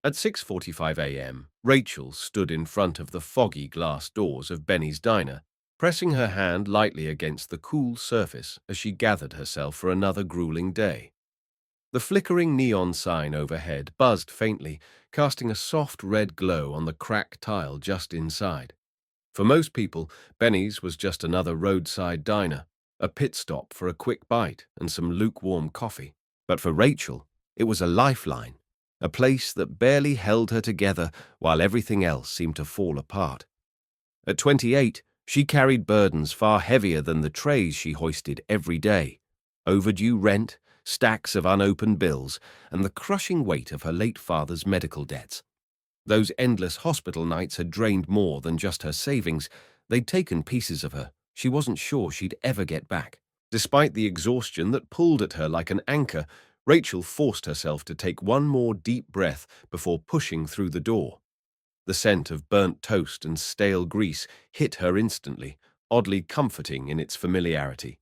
At 6:45 a.m., Rachel stood in front of the foggy glass doors of Benny's diner, pressing her hand lightly against the cool surface as she gathered herself for another grueling day. The flickering neon sign overhead buzzed faintly, casting a soft red glow on the cracked tile just inside. For most people, Benny's was just another roadside diner, a pit stop for a quick bite and some lukewarm coffee. But for Rachel, it was a lifeline, a place that barely held her together while everything else seemed to fall apart. At 28, she carried burdens far heavier than the trays she hoisted every day: overdue rent, stacks of unopened bills, and the crushing weight of her late father's medical debts. Those endless hospital nights had drained more than just her savings. They'd taken pieces of her she wasn't sure she'd ever get back. Despite the exhaustion that pulled at her like an anchor, Rachel forced herself to take one more deep breath before pushing through the door. The scent of burnt toast and stale grease hit her instantly, oddly comforting in its familiarity.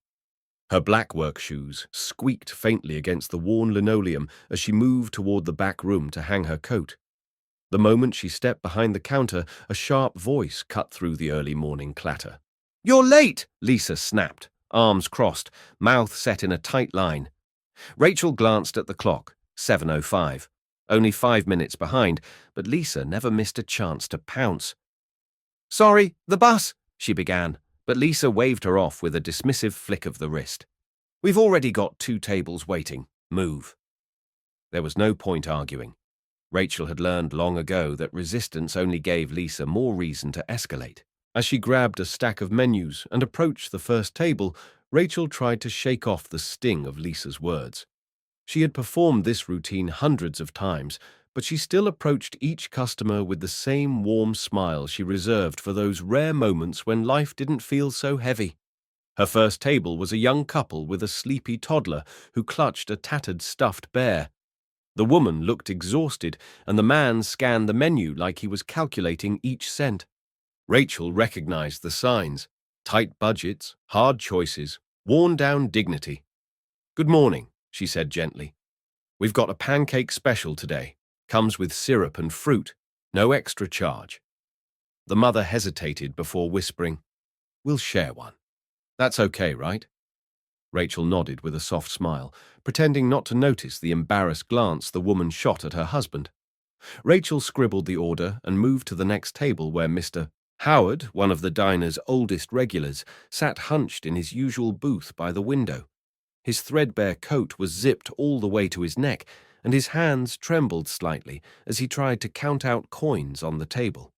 Her black work shoes squeaked faintly against the worn linoleum as she moved toward the back room to hang her coat. The moment she stepped behind the counter, a sharp voice cut through the early morning clatter. "You're late!" Lisa snapped, arms crossed, mouth set in a tight line. Rachel glanced at the clock, 7:05. Only 5 minutes behind, but Lisa never missed a chance to pounce. "Sorry, the bus," she began, but Lisa waved her off with a dismissive flick of the wrist. "We've already got 2 tables waiting. Move." There was no point arguing. Rachel had learned long ago that resistance only gave Lisa more reason to escalate. As she grabbed a stack of menus and approached the first table, Rachel tried to shake off the sting of Lisa's words. She had performed this routine hundreds of times, but she still approached each customer with the same warm smile she reserved for those rare moments when life didn't feel so heavy. Her first table was a young couple with a sleepy toddler who clutched a tattered stuffed bear. The woman looked exhausted, and the man scanned the menu like he was calculating each cent. Rachel recognized the signs: tight budgets, hard choices, worn-down dignity. "Good morning," she said gently. "We've got a pancake special today. Comes with syrup and fruit. No extra charge." The mother hesitated before whispering, "We'll share one. That's okay, right?" Rachel nodded with a soft smile, pretending not to notice the embarrassed glance the woman shot at her husband. Rachel scribbled the order and moved to the next table where Mr. Howard, one of the diner's oldest regulars, sat hunched in his usual booth by the window. His threadbare coat was zipped all the way to his neck, and his hands trembled slightly as he tried to count out coins on the table.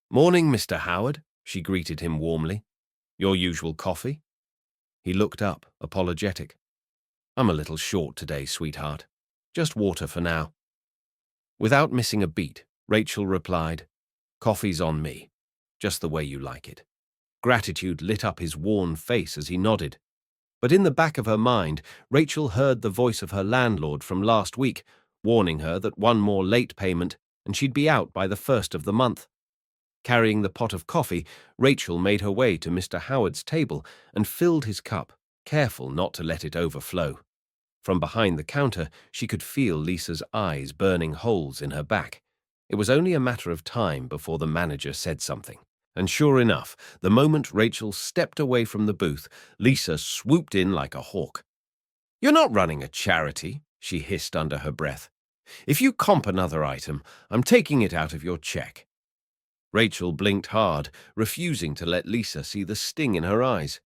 "Morning, Mr. Howard," she greeted him warmly. "Your usual coffee?" He looked up, apologetic. "I'm a little short today, sweetheart. Just water for now." Without missing a beat, Rachel replied, "Coffee's on me, just the way you like it." Gratitude lit up his worn face as he nodded. But in the back of her mind, Rachel heard the voice of her landlord from last week, warning her that one more late payment and she'd be out by the 1st of the month. Carrying the pot of coffee, Rachel made her way to Mr. Howard's table and filled his cup, careful not to let it overflow. From behind the counter, she could feel Lisa's eyes burning holes in her back. It was only a matter of time before the manager said something. And sure enough, the moment Rachel stepped away from the booth, Lisa swooped in like a hawk. "You're not running a charity," she hissed under her breath. "If you comp another item, I'm taking it out of your check." Rachel blinked hard, refusing to let Lisa see the sting in her eyes.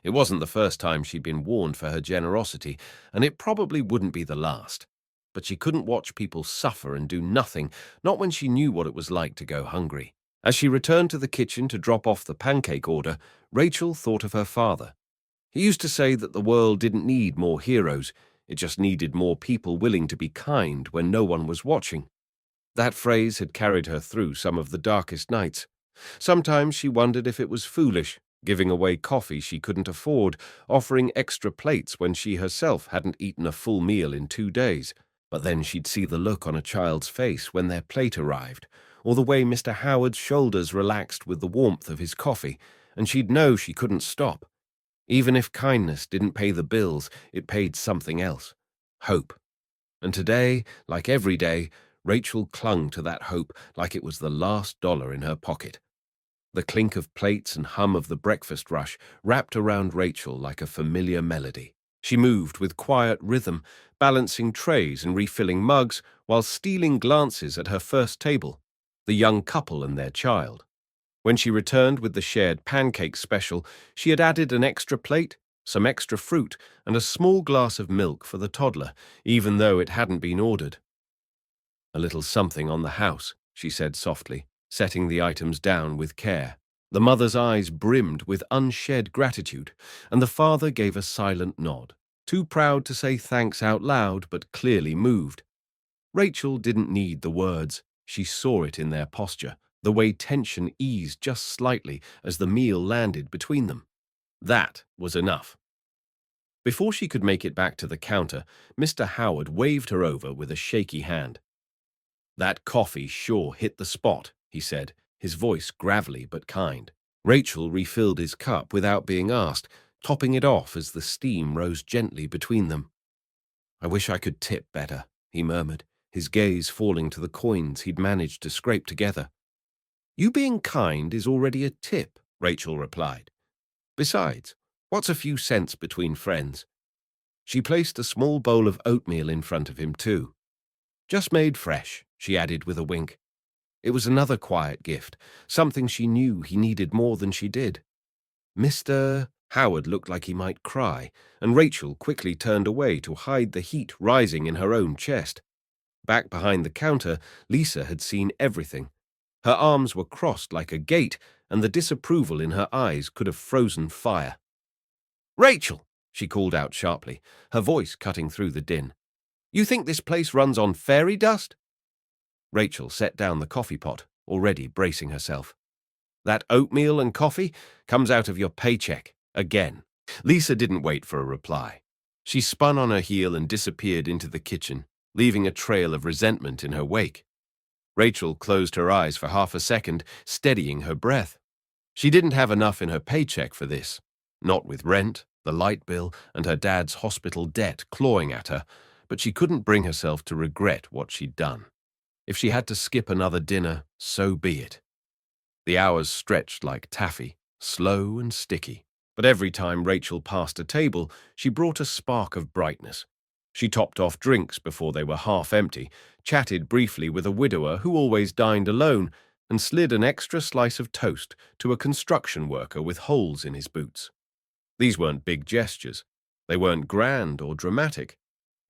It wasn't the first time she'd been warned for her generosity, and it probably wouldn't be the last. But she couldn't watch people suffer and do nothing, not when she knew what it was like to go hungry. As she returned to the kitchen to drop off the pancake order, Rachel thought of her father. He used to say that the world didn't need more heroes, it just needed more people willing to be kind when no one was watching. That phrase had carried her through some of the darkest nights. Sometimes she wondered if it was foolish, giving away coffee she couldn't afford, offering extra plates when she herself hadn't eaten a full meal in 2 days. But then she'd see the look on a child's face when their plate arrived, or the way Mr. Howard's shoulders relaxed with the warmth of his coffee, and she'd know she couldn't stop. Even if kindness didn't pay the bills, it paid something else: hope. And today, like every day, Rachel clung to that hope like it was the last dollar in her pocket. The clink of plates and hum of the breakfast rush wrapped around Rachel like a familiar melody. She moved with quiet rhythm, balancing trays and refilling mugs while stealing glances at her first table, the young couple and their child. When she returned with the shared pancake special, she had added an extra plate, some extra fruit, and a small glass of milk for the toddler, even though it hadn't been ordered. "A little something on the house," she said softly, setting the items down with care. The mother's eyes brimmed with unshed gratitude, and the father gave a silent nod, too proud to say thanks out loud but clearly moved. Rachel didn't need the words. She saw it in their posture, the way tension eased just slightly as the meal landed between them. That was enough. Before she could make it back to the counter, Mr. Howard waved her over with a shaky hand. "That coffee sure hit the spot," he said, his voice gravelly but kind. Rachel refilled his cup without being asked, topping it off as the steam rose gently between them. "I wish I could tip better," he murmured, his gaze falling to the coins he'd managed to scrape together. "You being kind is already a tip," Rachel replied. "Besides, what's a few cents between friends?" She placed a small bowl of oatmeal in front of him, too. "Just made fresh," she added with a wink. It was another quiet gift, something she knew he needed more than she did. Mr. Howard looked like he might cry, and Rachel quickly turned away to hide the heat rising in her own chest. Back behind the counter, Lisa had seen everything. Her arms were crossed like a gate, and the disapproval in her eyes could have frozen fire. "Rachel!" she called out sharply, her voice cutting through the din. "You think this place runs on fairy dust?" Rachel set down the coffee pot, already bracing herself. "That oatmeal and coffee comes out of your paycheck, again." Lisa didn't wait for a reply. She spun on her heel and disappeared into the kitchen, leaving a trail of resentment in her wake. Rachel closed her eyes for half a second, steadying her breath. She didn't have enough in her paycheck for this. Not with rent, the light bill, and her dad's hospital debt clawing at her, but she couldn't bring herself to regret what she'd done. If she had to skip another dinner, so be it. The hours stretched like taffy, slow and sticky. But every time Rachel passed a table, she brought a spark of brightness. She topped off drinks before they were half empty, chatted briefly with a widower who always dined alone, and slid an extra slice of toast to a construction worker with holes in his boots. These weren't big gestures. They weren't grand or dramatic,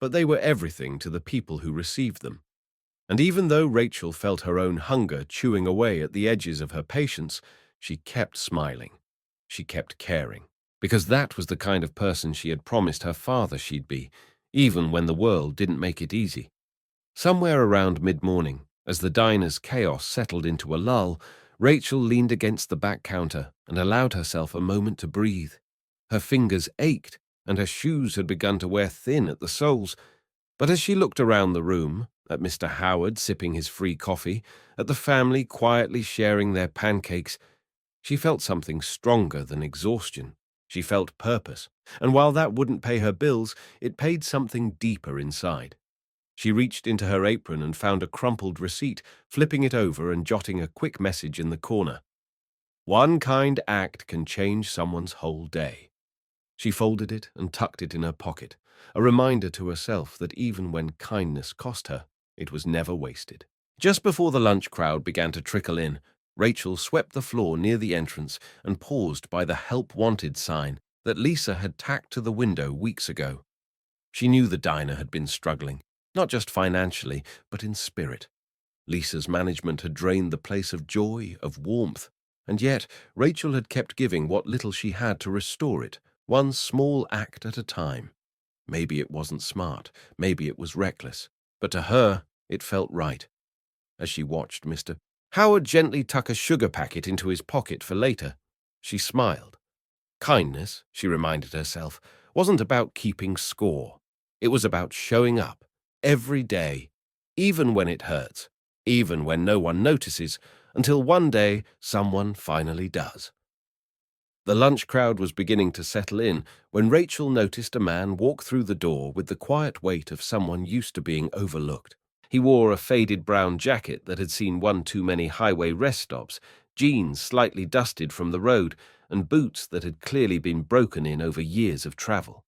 but they were everything to the people who received them. And even though Rachel felt her own hunger chewing away at the edges of her patience, she kept smiling. She kept caring, because that was the kind of person she had promised her father she'd be, even when the world didn't make it easy. Somewhere around mid-morning, as the diner's chaos settled into a lull, Rachel leaned against the back counter and allowed herself a moment to breathe. Her fingers ached, and her shoes had begun to wear thin at the soles. But as she looked around the room, at Mr. Howard sipping his free coffee, at the family quietly sharing their pancakes, she felt something stronger than exhaustion. She felt purpose, and while that wouldn't pay her bills, it paid something deeper inside. She reached into her apron and found a crumpled receipt, flipping it over and jotting a quick message in the corner. One kind act can change someone's whole day. She folded it and tucked it in her pocket, a reminder to herself that even when kindness cost her, it was never wasted. Just before the lunch crowd began to trickle in, Rachel swept the floor near the entrance and paused by the "Help Wanted" sign that Lisa had tacked to the window weeks ago. She knew the diner had been struggling, not just financially, but in spirit. Lisa's management had drained the place of joy, of warmth, and yet Rachel had kept giving what little she had to restore it, one small act at a time. Maybe it wasn't smart, maybe it was reckless, but to her, it felt right. As she watched Mr. Howard gently tuck a sugar packet into his pocket for later, she smiled. Kindness, she reminded herself, wasn't about keeping score. It was about showing up, every day, even when it hurts, even when no one notices, until one day someone finally does. The lunch crowd was beginning to settle in when Rachel noticed a man walk through the door with the quiet weight of someone used to being overlooked. He wore a faded brown jacket that had seen one too many highway rest stops, jeans slightly dusted from the road, and boots that had clearly been broken in over years of travel.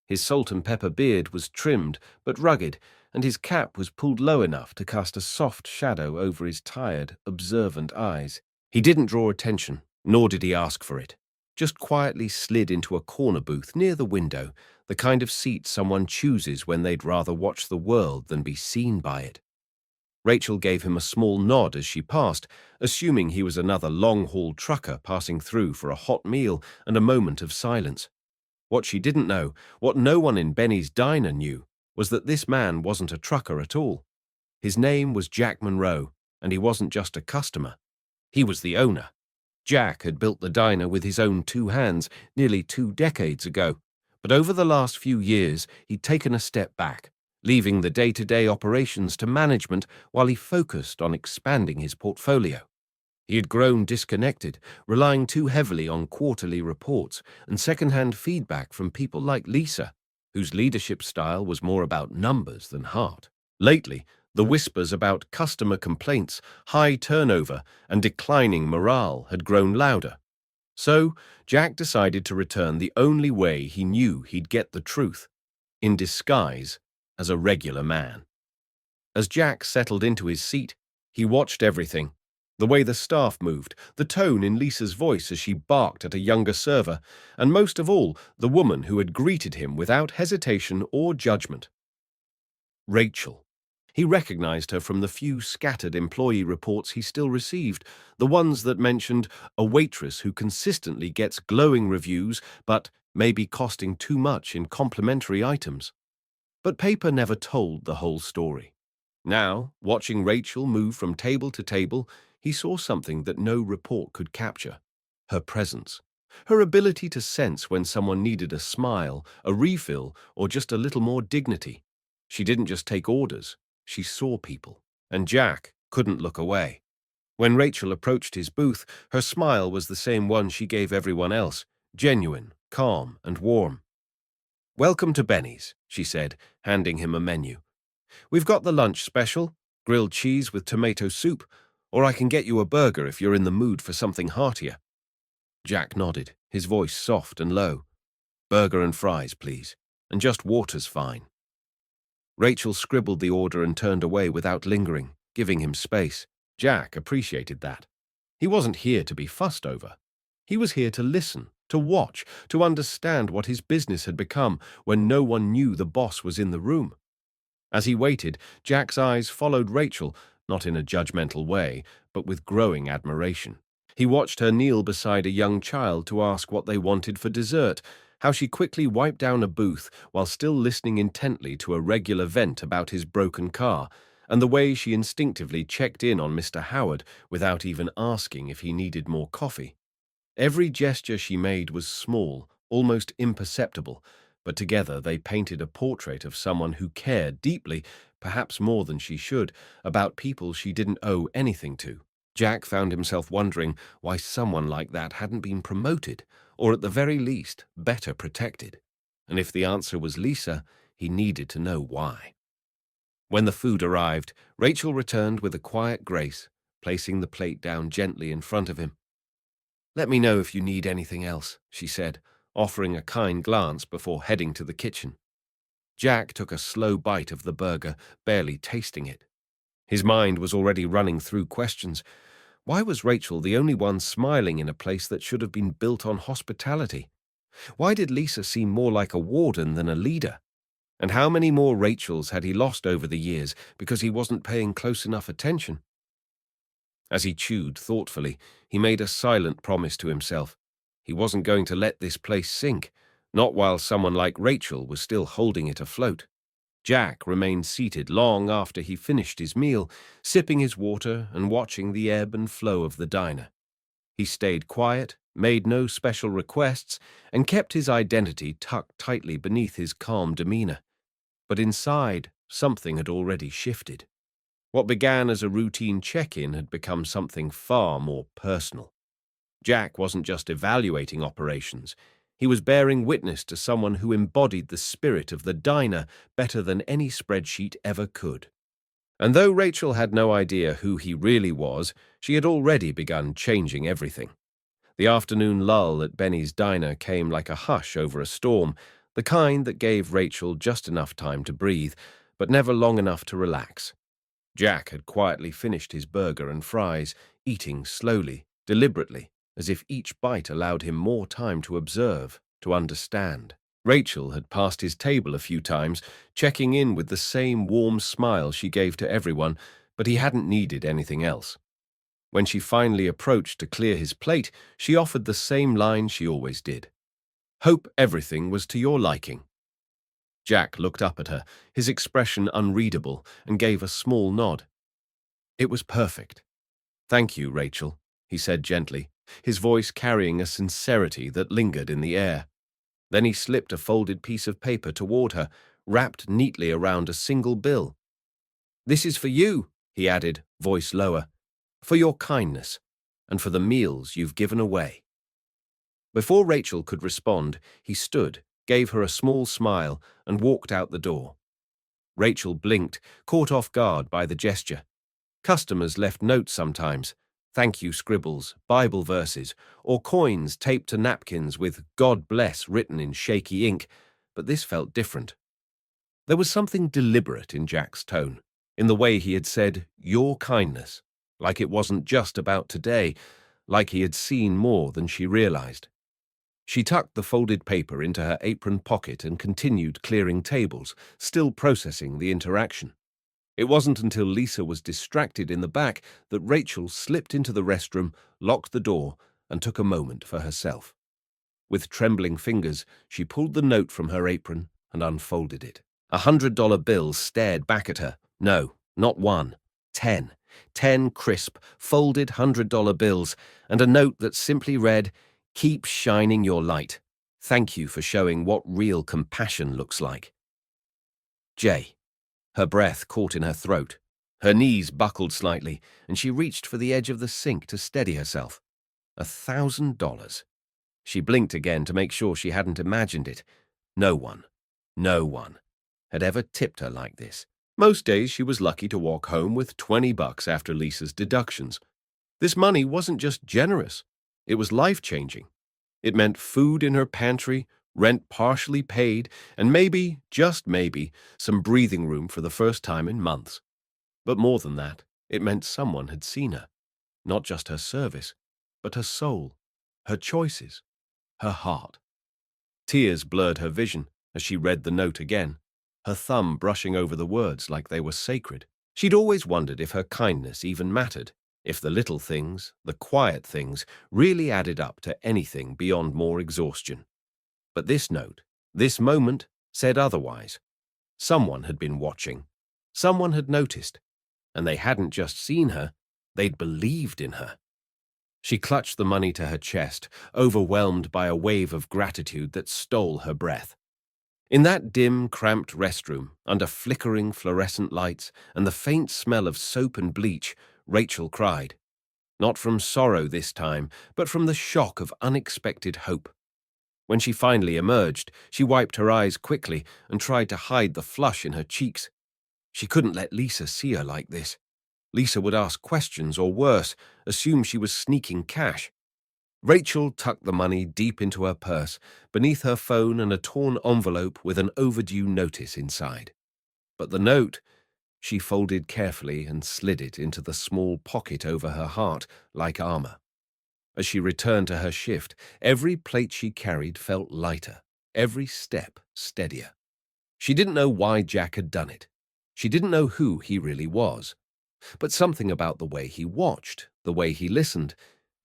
His salt and pepper beard was trimmed but rugged, and his cap was pulled low enough to cast a soft shadow over his tired, observant eyes. He didn't draw attention, nor did he ask for it. Just quietly slid into a corner booth near the window, the kind of seat someone chooses when they'd rather watch the world than be seen by it. Rachel gave him a small nod as she passed, assuming he was another long-haul trucker passing through for a hot meal and a moment of silence. What she didn't know, what no one in Benny's diner knew, was that this man wasn't a trucker at all. His name was Jack Monroe, and he wasn't just a customer. He was the owner. Jack had built the diner with his own 2 hands nearly 2 decades ago, but over the last few years he'd taken a step back, leaving the day-to-day operations to management while he focused on expanding his portfolio. He had grown disconnected, relying too heavily on quarterly reports and second-hand feedback from people like Lisa, whose leadership style was more about numbers than heart. Lately, the whispers about customer complaints, high turnover, and declining morale had grown louder. So, Jack decided to return the only way he knew he'd get the truth, in disguise as a regular man. As Jack settled into his seat, he watched everything. The way the staff moved, the tone in Lisa's voice as she barked at a younger server, and most of all, the woman who had greeted him without hesitation or judgment. Rachel. He recognized her from the few scattered employee reports he still received, the ones that mentioned a waitress who consistently gets glowing reviews but may be costing too much in complimentary items. But paper never told the whole story. Now, watching Rachel move from table to table, he saw something that no report could capture: her presence, her ability to sense when someone needed a smile, a refill, or just a little more dignity. She didn't just take orders, she saw people, and Jack couldn't look away. When Rachel approached his booth, her smile was the same one she gave everyone else, genuine, calm, and warm. "Welcome to Benny's," she said, handing him a menu. "We've got the lunch special, grilled cheese with tomato soup, or I can get you a burger if you're in the mood for something heartier." Jack nodded, his voice soft and low. "Burger and fries, please, and just water's fine." Rachel scribbled the order and turned away without lingering, giving him space. Jack appreciated that. He wasn't here to be fussed over. He was here to listen, to watch, to understand what his business had become when no one knew the boss was in the room. As he waited, Jack's eyes followed Rachel, not in a judgmental way, but with growing admiration. He watched her kneel beside a young child to ask what they wanted for dessert, how she quickly wiped down a booth while still listening intently to a regular vent about his broken car, and the way she instinctively checked in on Mr. Howard without even asking if he needed more coffee. Every gesture she made was small, almost imperceptible, but together they painted a portrait of someone who cared deeply, perhaps more than she should, about people she didn't owe anything to. Jack found himself wondering why someone like that hadn't been promoted, or at the very least, better protected. And if the answer was Lisa, he needed to know why. When the food arrived, Rachel returned with a quiet grace, placing the plate down gently in front of him. "Let me know if you need anything else," she said, offering a kind glance before heading to the kitchen. Jack took a slow bite of the burger, barely tasting it. His mind was already running through questions. Why was Rachel the only one smiling in a place that should have been built on hospitality? Why did Lisa seem more like a warden than a leader? And how many more Rachels had he lost over the years because he wasn't paying close enough attention? As he chewed thoughtfully, he made a silent promise to himself. He wasn't going to let this place sink, not while someone like Rachel was still holding it afloat. Jack remained seated long after he finished his meal, sipping his water and watching the ebb and flow of the diner. He stayed quiet, made no special requests, and kept his identity tucked tightly beneath his calm demeanor. But inside, something had already shifted. What began as a routine check-in had become something far more personal. Jack wasn't just evaluating operations. He was bearing witness to someone who embodied the spirit of the diner better than any spreadsheet ever could. And though Rachel had no idea who he really was, she had already begun changing everything. The afternoon lull at Benny's diner came like a hush over a storm, the kind that gave Rachel just enough time to breathe, but never long enough to relax. Jack had quietly finished his burger and fries, eating slowly, deliberately, as if each bite allowed him more time to observe, to understand. Rachel had passed his table a few times, checking in with the same warm smile she gave to everyone, but he hadn't needed anything else. When she finally approached to clear his plate, she offered the same line she always did. "Hope everything was to your liking." Jack looked up at her, his expression unreadable, and gave a small nod. "It was perfect." "Thank you, Rachel," he said gently, his voice carrying a sincerity that lingered in the air. Then he slipped a folded piece of paper toward her, wrapped neatly around a single bill. "This is for you," he added, voice lower, "for your kindness, and for the meals you've given away." Before Rachel could respond, he stood, gave her a small smile, and walked out the door. Rachel blinked, caught off guard by the gesture. Customers left notes sometimes, thank you scribbles, Bible verses, or coins taped to napkins with "God bless" written in shaky ink, but this felt different. There was something deliberate in Jack's tone, in the way he had said, "your kindness," like it wasn't just about today, like he had seen more than she realized. She tucked the folded paper into her apron pocket and continued clearing tables, still processing the interaction. It wasn't until Lisa was distracted in the back that Rachel slipped into the restroom, locked the door, and took a moment for herself. With trembling fingers, she pulled the note from her apron and unfolded it. $100 bills stared back at her. No, not one. 10. 10 crisp, folded $100 bills, and a note that simply read, "Keep shining your light. Thank you for showing what real compassion looks like." Jay. Her breath caught in her throat. Her knees buckled slightly, and she reached for the edge of the sink to steady herself. $1,000. She blinked again to make sure she hadn't imagined it. No one had ever tipped her like this. Most days she was lucky to walk home with $20 after Lisa's deductions. This money wasn't just generous, it was life-changing. It meant food in her pantry, rent partially paid, and maybe, just maybe, some breathing room for the first time in months. But more than that, it meant someone had seen her. Not just her service, but her soul, her choices, her heart. Tears blurred her vision as she read the note again, her thumb brushing over the words like they were sacred. She'd always wondered if her kindness even mattered, if the little things, the quiet things, really added up to anything beyond more exhaustion. But this note, this moment, said otherwise. Someone had been watching. Someone had noticed. And they hadn't just seen her, they'd believed in her. She clutched the money to her chest, overwhelmed by a wave of gratitude that stole her breath. In that dim, cramped restroom, under flickering fluorescent lights and the faint smell of soap and bleach, Rachel cried. Not from sorrow this time, but from the shock of unexpected hope. When she finally emerged, she wiped her eyes quickly and tried to hide the flush in her cheeks. She couldn't let Lisa see her like this. Lisa would ask questions or worse, assume she was sneaking cash. Rachel tucked the money deep into her purse, beneath her phone and a torn envelope with an overdue notice inside. But the note, she folded carefully and slid it into the small pocket over her heart like armor. As she returned to her shift, every plate she carried felt lighter, every step steadier. She didn't know why Jack had done it. She didn't know who he really was. But something about the way he watched, the way he listened,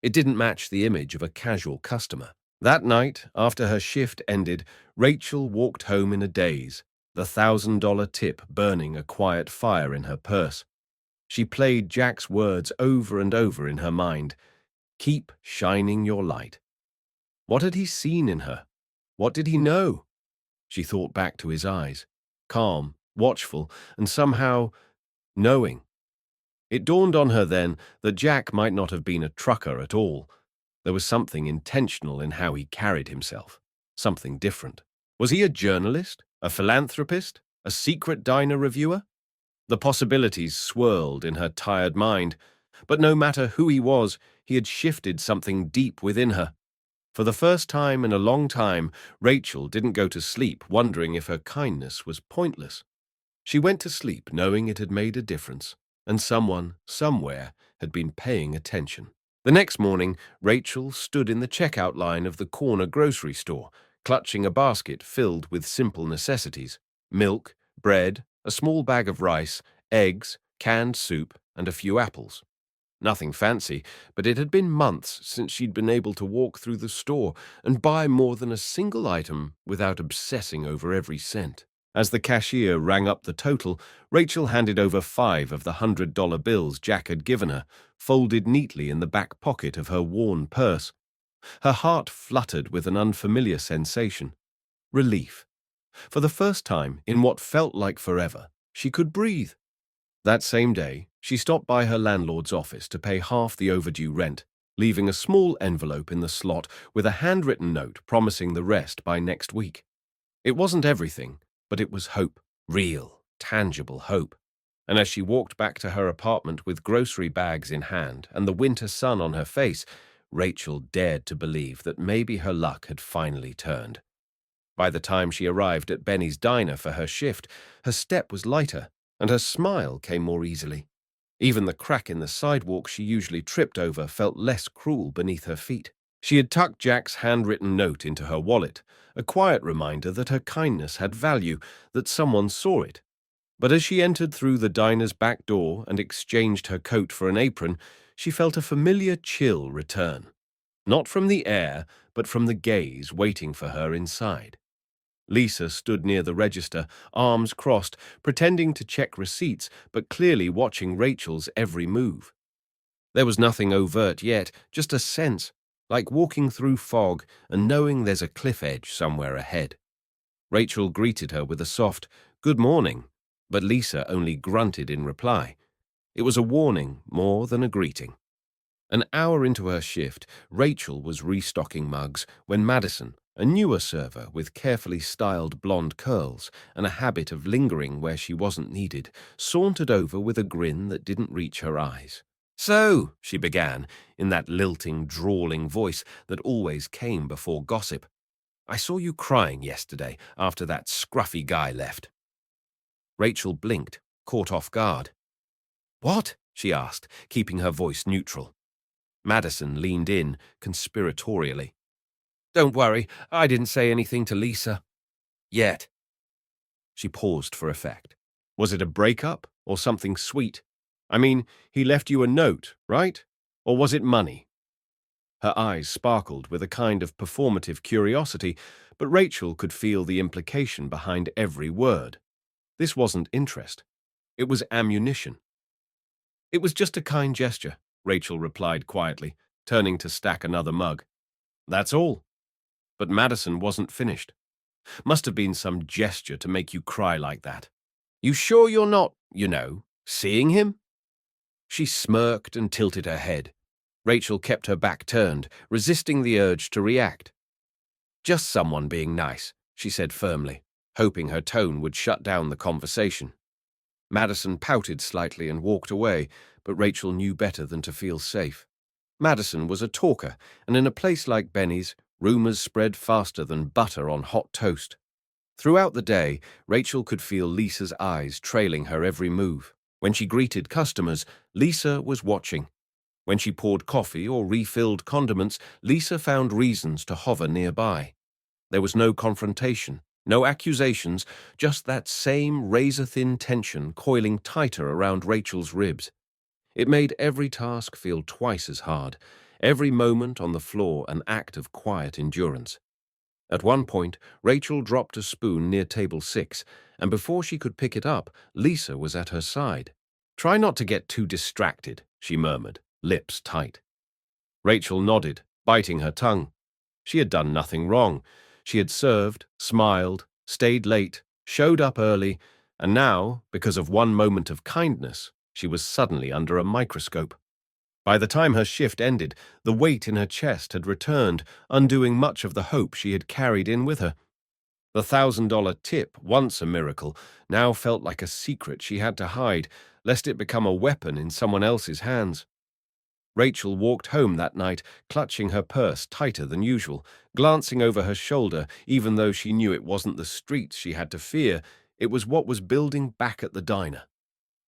it didn't match the image of a casual customer. That night, after her shift ended, Rachel walked home in a daze, the $1,000 tip burning a quiet fire in her purse. She played Jack's words over and over in her mind. Keep shining your light. What had he seen in her? What did he know? She thought back to his eyes, calm, watchful, and somehow knowing. It dawned on her then that Jack might not have been a trucker at all. There was something intentional in how he carried himself, something different. Was he a journalist, a philanthropist, a secret diner reviewer? The possibilities swirled in her tired mind, but no matter who he was, he had shifted something deep within her. For the first time in a long time, Rachel didn't go to sleep wondering if her kindness was pointless. She went to sleep knowing it had made a difference, and someone, somewhere, had been paying attention. The next morning, Rachel stood in the checkout line of the corner grocery store, clutching a basket filled with simple necessities: milk, bread, a small bag of rice, eggs, canned soup, and a few apples. Nothing fancy, but it had been months since she'd been able to walk through the store and buy more than a single item without obsessing over every cent. As the cashier rang up the total, Rachel handed over 5 of the $100 bills Jack had given her, folded neatly in the back pocket of her worn purse. Her heart fluttered with an unfamiliar sensation: relief. For the first time, in what felt like forever, she could breathe. That same day, she stopped by her landlord's office to pay half the overdue rent, leaving a small envelope in the slot with a handwritten note promising the rest by next week. It wasn't everything, but it was hope, real, tangible hope. And as she walked back to her apartment with grocery bags in hand and the winter sun on her face, Rachel dared to believe that maybe her luck had finally turned. By the time she arrived at Benny's diner for her shift, her step was lighter, and her smile came more easily. Even the crack in the sidewalk she usually tripped over felt less cruel beneath her feet. She had tucked Jack's handwritten note into her wallet, a quiet reminder that her kindness had value, that someone saw it. But as she entered through the diner's back door and exchanged her coat for an apron, she felt a familiar chill return. Not from the air, but from the gaze waiting for her inside. Lisa stood near the register, arms crossed, pretending to check receipts, but clearly watching Rachel's every move. There was nothing overt yet, just a sense, like walking through fog and knowing there's a cliff edge somewhere ahead. Rachel greeted her with a soft, "Good morning," but Lisa only grunted in reply. It was a warning more than a greeting. An hour into her shift, Rachel was restocking mugs when Madison, a newer server with carefully styled blonde curls and a habit of lingering where she wasn't needed, sauntered over with a grin that didn't reach her eyes. "So," she began, in that lilting, drawling voice that always came before gossip, "I saw you crying yesterday after that scruffy guy left." Rachel blinked, caught off guard. "What?" she asked, keeping her voice neutral. Madison leaned in, conspiratorially. "Don't worry, I didn't say anything to Lisa. Yet." She paused for effect. "Was it a breakup or something sweet? I mean, he left you a note, right? Or was it money?" Her eyes sparkled with a kind of performative curiosity, but Rachel could feel the implication behind every word. This wasn't interest. It was ammunition. "It was just a kind gesture," Rachel replied quietly, turning to stack another mug. "That's all." But Madison wasn't finished. "Must have been some gesture to make you cry like that. You sure you're not, seeing him?" She smirked and tilted her head. Rachel kept her back turned, resisting the urge to react. "Just someone being nice," she said firmly, hoping her tone would shut down the conversation. Madison pouted slightly and walked away, but Rachel knew better than to feel safe. Madison was a talker, and in a place like Benny's, rumors spread faster than butter on hot toast. Throughout the day, Rachel could feel Lisa's eyes trailing her every move. When she greeted customers, Lisa was watching. When she poured coffee or refilled condiments, Lisa found reasons to hover nearby. There was no confrontation, no accusations, just that same razor-thin tension coiling tighter around Rachel's ribs. It made every task feel twice as hard, every moment on the floor an act of quiet endurance. At one point, Rachel dropped a spoon near table 6, and before she could pick it up, Lisa was at her side. "Try not to get too distracted," she murmured, lips tight. Rachel nodded, biting her tongue. She had done nothing wrong. She had served, smiled, stayed late, showed up early, and now, because of one moment of kindness, she was suddenly under a microscope. By the time her shift ended, the weight in her chest had returned, undoing much of the hope she had carried in with her. The $1,000 tip, once a miracle, now felt like a secret she had to hide, lest it become a weapon in someone else's hands. Rachel walked home that night, clutching her purse tighter than usual, glancing over her shoulder, even though she knew it wasn't the streets she had to fear, it was what was building back at the diner.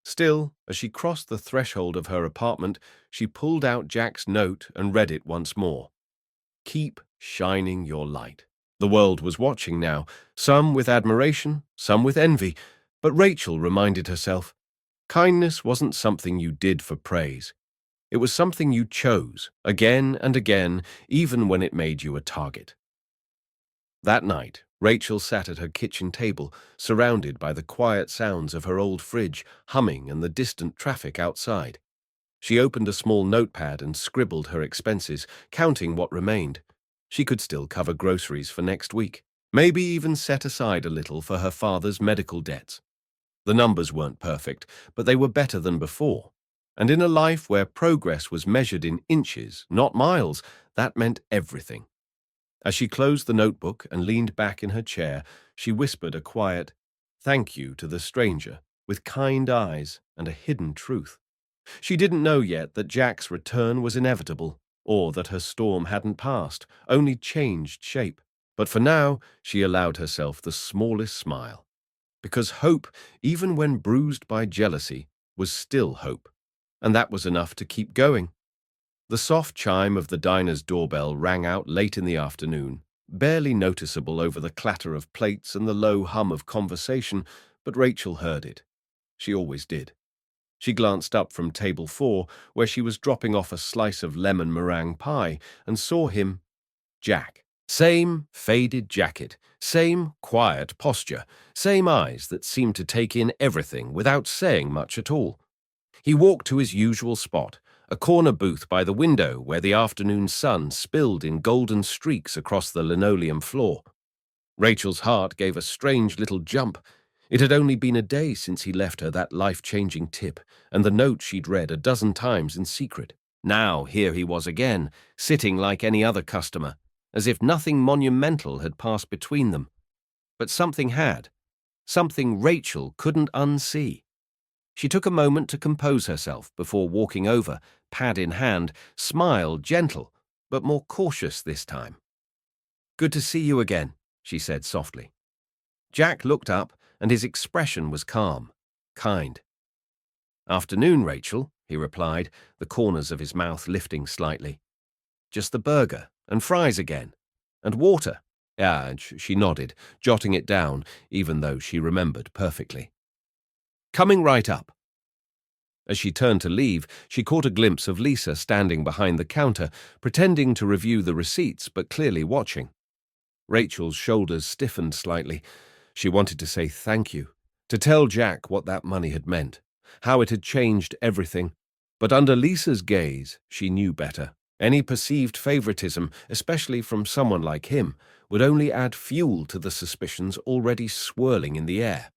Still, as she crossed the threshold of her apartment, she pulled out Jack's note and read it once more. Keep shining your light. The world was watching now, some with admiration, some with envy, but Rachel reminded herself, kindness wasn't something you did for praise. It was something you chose, again and again, even when it made you a target. That night, Rachel sat at her kitchen table, surrounded by the quiet sounds of her old fridge humming and the distant traffic outside. She opened a small notepad and scribbled her expenses, counting what remained. She could still cover groceries for next week, maybe even set aside a little for her father's medical debts. The numbers weren't perfect, but they were better than before. And in a life where progress was measured in inches, not miles, that meant everything. As she closed the notebook and leaned back in her chair, she whispered a quiet, "Thank you" to the stranger, with kind eyes and a hidden truth. She didn't know yet that Jack's return was inevitable, or that her storm hadn't passed, only changed shape. But for now, she allowed herself the smallest smile. Because hope, even when bruised by jealousy, was still hope. And that was enough to keep going. The soft chime of the diner's doorbell rang out late in the afternoon, barely noticeable over the clatter of plates and the low hum of conversation, but Rachel heard it. She always did. She glanced up from table 4, where she was dropping off a slice of lemon meringue pie, and saw him, Jack. Same faded jacket, same quiet posture, same eyes that seemed to take in everything without saying much at all. He walked to his usual spot, a corner booth by the window where the afternoon sun spilled in golden streaks across the linoleum floor. Rachel's heart gave a strange little jump. It had only been a day since he left her that life-changing tip and the note she'd read a dozen times in secret. Now here he was again, sitting like any other customer, as if nothing monumental had passed between them. But something had, something Rachel couldn't unsee. She took a moment to compose herself before walking over, pad in hand, smile gentle, but more cautious this time. "Good to see you again," she said softly. Jack looked up, and his expression was calm, kind. "Afternoon, Rachel," he replied, the corners of his mouth lifting slightly. "Just the burger, and fries again, and water." And she nodded, jotting it down, even though she remembered perfectly. "Coming right up." As she turned to leave, she caught a glimpse of Lisa standing behind the counter, pretending to review the receipts but clearly watching. Rachel's shoulders stiffened slightly. She wanted to say thank you, to tell Jack what that money had meant, how it had changed everything. But under Lisa's gaze, she knew better. Any perceived favoritism, especially from someone like him, would only add fuel to the suspicions already swirling in the air.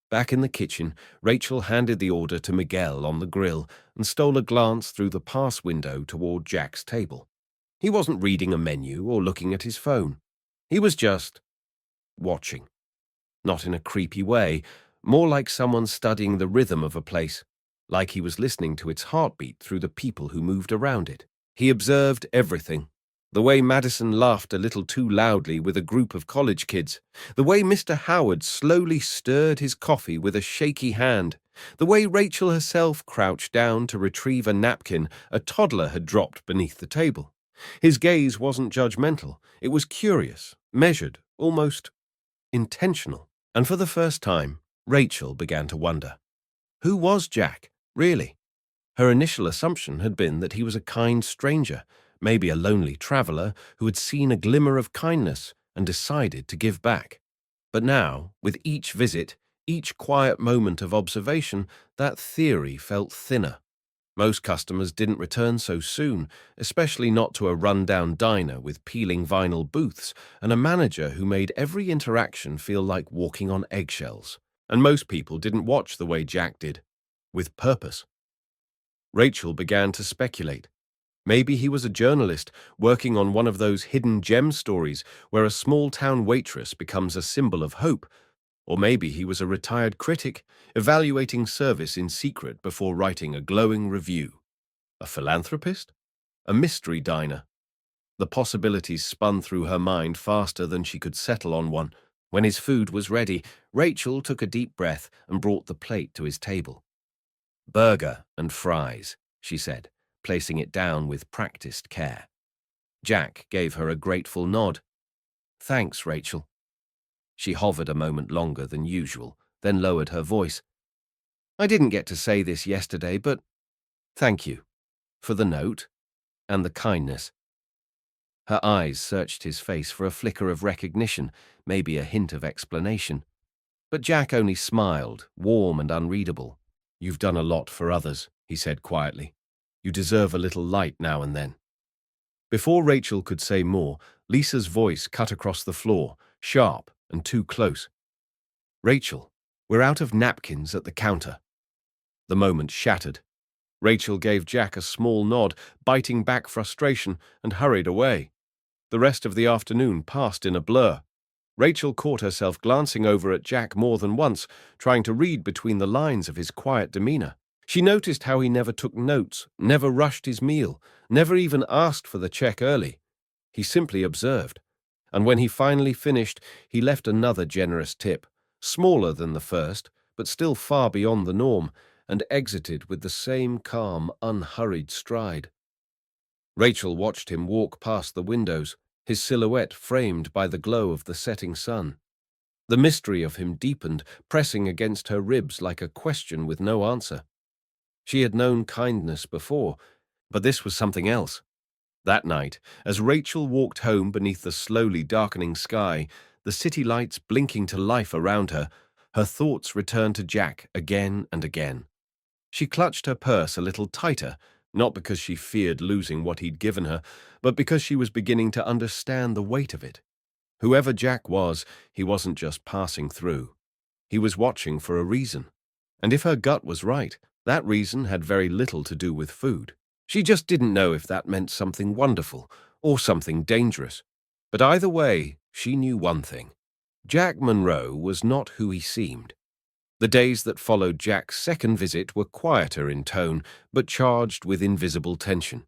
Back in the kitchen, Rachel handed the order to Miguel on the grill and stole a glance through the pass window toward Jack's table. He wasn't reading a menu or looking at his phone. He was just watching. Not in a creepy way, more like someone studying the rhythm of a place, like he was listening to its heartbeat through the people who moved around it. He observed everything. The way Madison laughed a little too loudly with a group of college kids, the way Mr. Howard slowly stirred his coffee with a shaky hand, the way Rachel herself crouched down to retrieve a napkin a toddler had dropped beneath the table. His gaze wasn't judgmental. It was curious, measured, almost intentional. And for the first time, Rachel began to wonder. Who was Jack, really? Her initial assumption had been that he was a kind stranger, maybe a lonely traveler who had seen a glimmer of kindness and decided to give back. But now, with each visit, each quiet moment of observation, that theory felt thinner. Most customers didn't return so soon, especially not to a run-down diner with peeling vinyl booths and a manager who made every interaction feel like walking on eggshells. And most people didn't watch the way Jack did, with purpose. Rachel began to speculate. Maybe he was a journalist working on one of those hidden gem stories where a small-town waitress becomes a symbol of hope. Or maybe he was a retired critic evaluating service in secret before writing a glowing review. A philanthropist? A mystery diner? The possibilities spun through her mind faster than she could settle on one. When his food was ready, Rachel took a deep breath and brought the plate to his table. "Burger and fries," she said, placing it down with practiced care. Jack gave her a grateful nod. "Thanks, Rachel." She hovered a moment longer than usual, then lowered her voice. "I didn't get to say this yesterday, but thank you for the note and the kindness." Her eyes searched his face for a flicker of recognition, maybe a hint of explanation. But Jack only smiled, warm and unreadable. "You've done a lot for others," he said quietly. "You deserve a little light now and then." Before Rachel could say more, Lisa's voice cut across the floor, sharp and too close. "Rachel, we're out of napkins at the counter." The moment shattered. Rachel gave Jack a small nod, biting back frustration, and hurried away. The rest of the afternoon passed in a blur. Rachel caught herself glancing over at Jack more than once, trying to read between the lines of his quiet demeanor. She noticed how he never took notes, never rushed his meal, never even asked for the check early. He simply observed. And when he finally finished, he left another generous tip, smaller than the first, but still far beyond the norm, and exited with the same calm, unhurried stride. Rachel watched him walk past the windows, his silhouette framed by the glow of the setting sun. The mystery of him deepened, pressing against her ribs like a question with no answer. She had known kindness before, but this was something else. That night, as Rachel walked home beneath the slowly darkening sky, the city lights blinking to life around her, her thoughts returned to Jack again and again. She clutched her purse a little tighter, not because she feared losing what he'd given her, but because she was beginning to understand the weight of it. Whoever Jack was, he wasn't just passing through. He was watching for a reason. And if her gut was right, that reason had very little to do with food. She just didn't know if that meant something wonderful or something dangerous. But either way, she knew one thing. Jack Monroe was not who he seemed. The days that followed Jack's second visit were quieter in tone, but charged with invisible tension.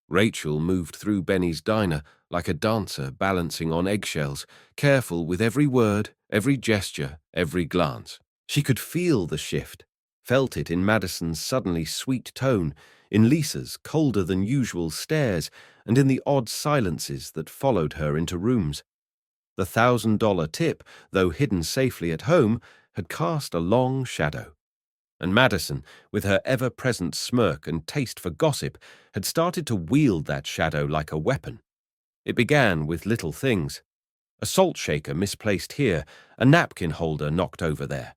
Rachel moved through Benny's diner like a dancer balancing on eggshells, careful with every word, every gesture, every glance. She could feel the shift, felt it in Madison's suddenly sweet tone, in Lisa's colder-than-usual stares, and in the odd silences that followed her into rooms. The $1,000 tip, though hidden safely at home, had cast a long shadow. And Madison, with her ever-present smirk and taste for gossip, had started to wield that shadow like a weapon. It began with little things. A salt shaker misplaced here, a napkin holder knocked over there.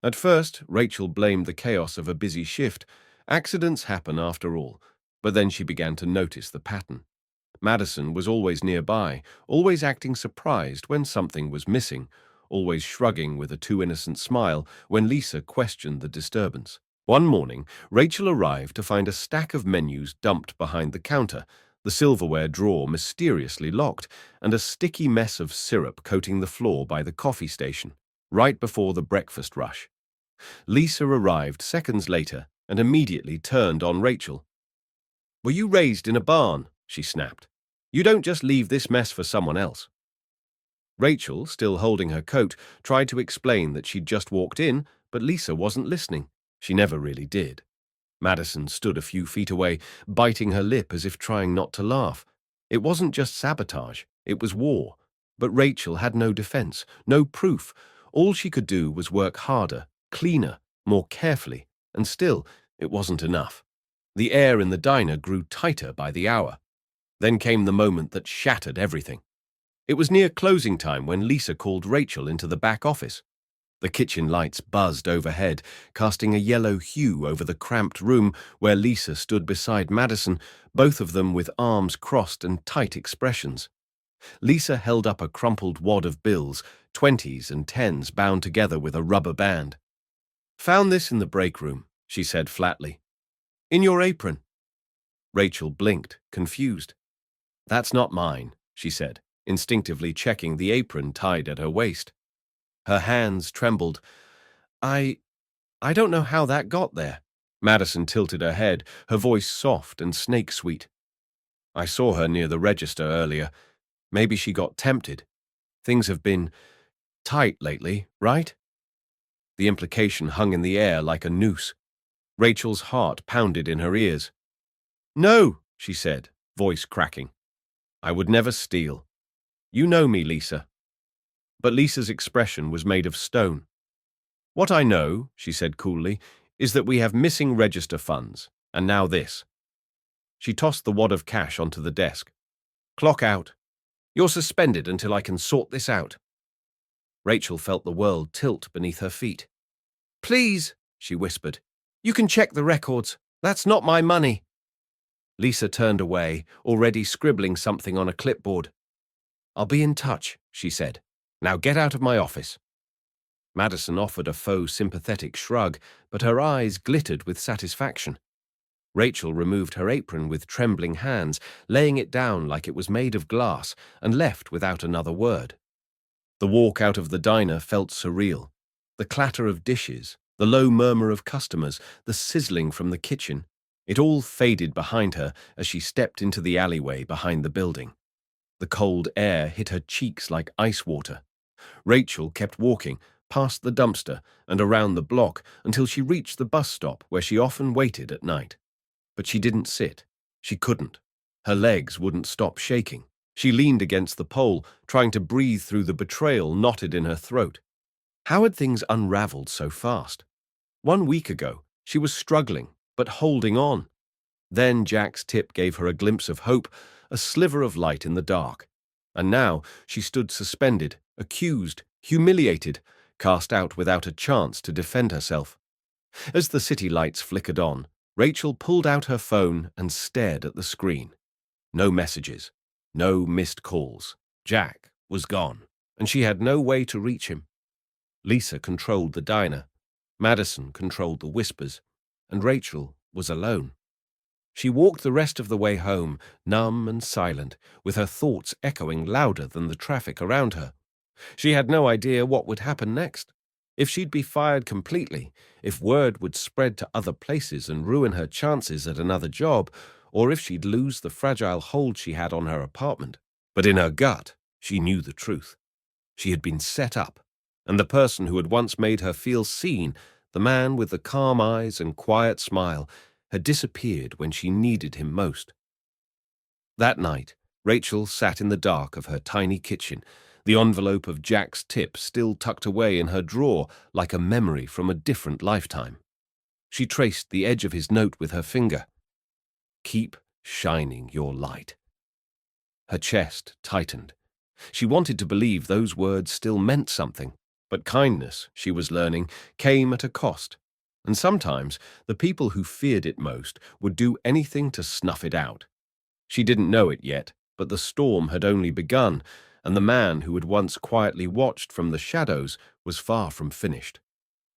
At first, Rachel blamed the chaos of a busy shift. Accidents happen after all. But then she began to notice the pattern. Madison was always nearby, always acting surprised when something was missing, always shrugging with a too-innocent smile when Lisa questioned the disturbance. One morning, Rachel arrived to find a stack of menus dumped behind the counter, the silverware drawer mysteriously locked, and a sticky mess of syrup coating the floor by the coffee station, right before the breakfast rush. Lisa arrived seconds later and immediately turned on Rachel. "Were you raised in a barn?" she snapped. "You don't just leave this mess for someone else." Rachel, still holding her coat, tried to explain that she'd just walked in, but Lisa wasn't listening. She never really did. Madison stood a few feet away, biting her lip as if trying not to laugh. It wasn't just sabotage, it was war. But Rachel had no defense, no proof. All she could do was work harder, cleaner, more carefully, and still, it wasn't enough. The air in the diner grew tighter by the hour. Then came the moment that shattered everything. It was near closing time when Lisa called Rachel into the back office. The kitchen lights buzzed overhead, casting a yellow hue over the cramped room where Lisa stood beside Madison, both of them with arms crossed and tight expressions. Lisa held up a crumpled wad of bills, 20s and 10s bound together with a rubber band. "Found this in the break room," she said flatly. "In your apron." Rachel blinked, confused. "That's not mine," she said, instinctively checking the apron tied at her waist. Her hands trembled. I I don't know how that got there." Madison tilted her head, her voice soft and snake-sweet. "I saw her near the register earlier. Maybe she got tempted. Things have been tight lately, right?" The implication hung in the air like a noose. Rachel's heart pounded in her ears. "No," she said, voice cracking. "I would never steal. You know me, Lisa." But Lisa's expression was made of stone. "What I know," she said coolly, "is that we have missing register funds, and now this." She tossed the wad of cash onto the desk. "Clock out. You're suspended until I can sort this out." Rachel felt the world tilt beneath her feet. "Please," she whispered. "You can check the records. That's not my money." Lisa turned away, already scribbling something on a clipboard. "I'll be in touch," she said. "Now get out of my office." Madison offered a faux sympathetic shrug, but her eyes glittered with satisfaction. Rachel removed her apron with trembling hands, laying it down like it was made of glass, and left without another word. The walk out of the diner felt surreal. The clatter of dishes, the low murmur of customers, the sizzling from the kitchen, it all faded behind her as she stepped into the alleyway behind the building. The cold air hit her cheeks like ice water. Rachel kept walking, past the dumpster and around the block until she reached the bus stop where she often waited at night. But she didn't sit. She couldn't. Her legs wouldn't stop shaking. She leaned against the pole, trying to breathe through the betrayal knotted in her throat. How had things unraveled so fast? 1 week ago, she was struggling, but holding on. Then Jack's tip gave her a glimpse of hope, a sliver of light in the dark. And now she stood suspended, accused, humiliated, cast out without a chance to defend herself. As the city lights flickered on, Rachel pulled out her phone and stared at the screen. No messages, no missed calls. Jack was gone, and she had no way to reach him. Lisa controlled the diner, Madison controlled the whispers, and Rachel was alone. She walked the rest of the way home, numb and silent, with her thoughts echoing louder than the traffic around her. She had no idea what would happen next. If she'd be fired completely, if word would spread to other places and ruin her chances at another job, or if she'd lose the fragile hold she had on her apartment. But in her gut, she knew the truth. She had been set up, and the person who had once made her feel seen, the man with the calm eyes and quiet smile, had disappeared when she needed him most. That night, Rachel sat in the dark of her tiny kitchen, the envelope of Jack's tip still tucked away in her drawer like a memory from a different lifetime. She traced the edge of his note with her finger. "Keep shining your light." Her chest tightened. She wanted to believe those words still meant something, but kindness, she was learning, came at a cost, and sometimes the people who feared it most would do anything to snuff it out. She didn't know it yet, but the storm had only begun, and the man who had once quietly watched from the shadows was far from finished.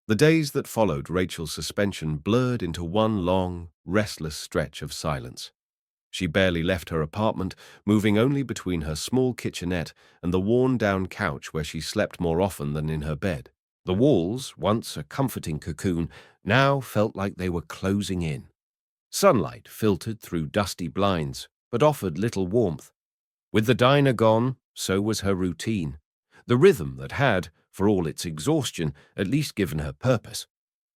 The days that followed Rachel's suspension blurred into one long, restless stretch of silence. She barely left her apartment, moving only between her small kitchenette and the worn-down couch where she slept more often than in her bed. The walls, once a comforting cocoon, now felt like they were closing in. Sunlight filtered through dusty blinds, but offered little warmth. With the diner gone, so was her routine, the rhythm that had, for all its exhaustion, at least given her purpose.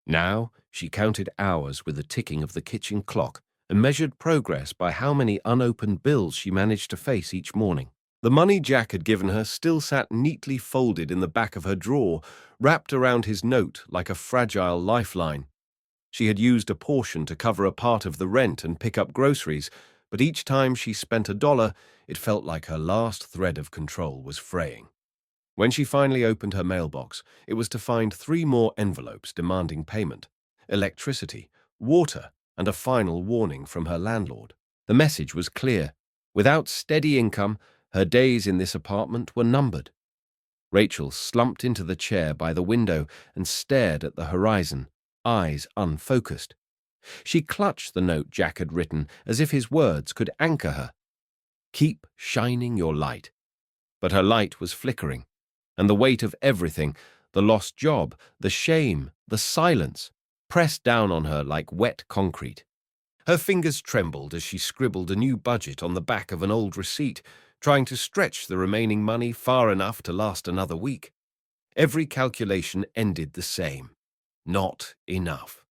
Now she counted hours with the ticking of the kitchen clock and measured progress by how many unopened bills she managed to face each morning. The money Jack had given her still sat neatly folded in the back of her drawer, wrapped around his note like a fragile lifeline. She had used a portion to cover a part of the rent and pick up groceries, but each time she spent $1, it felt like her last thread of control was fraying. When she finally opened her mailbox, it was to find 3 more envelopes demanding payment: electricity, water, and a final warning from her landlord. The message was clear. Without steady income, her days in this apartment were numbered. Rachel slumped into the chair by the window and stared at the horizon, eyes unfocused. She clutched the note Jack had written as if his words could anchor her. Keep shining your light. But her light was flickering, and the weight of everything, the lost job, the shame, the silence, pressed down on her like wet concrete. Her fingers trembled as she scribbled a new budget on the back of an old receipt, trying to stretch the remaining money far enough to last another week. Every calculation ended the same. Not enough.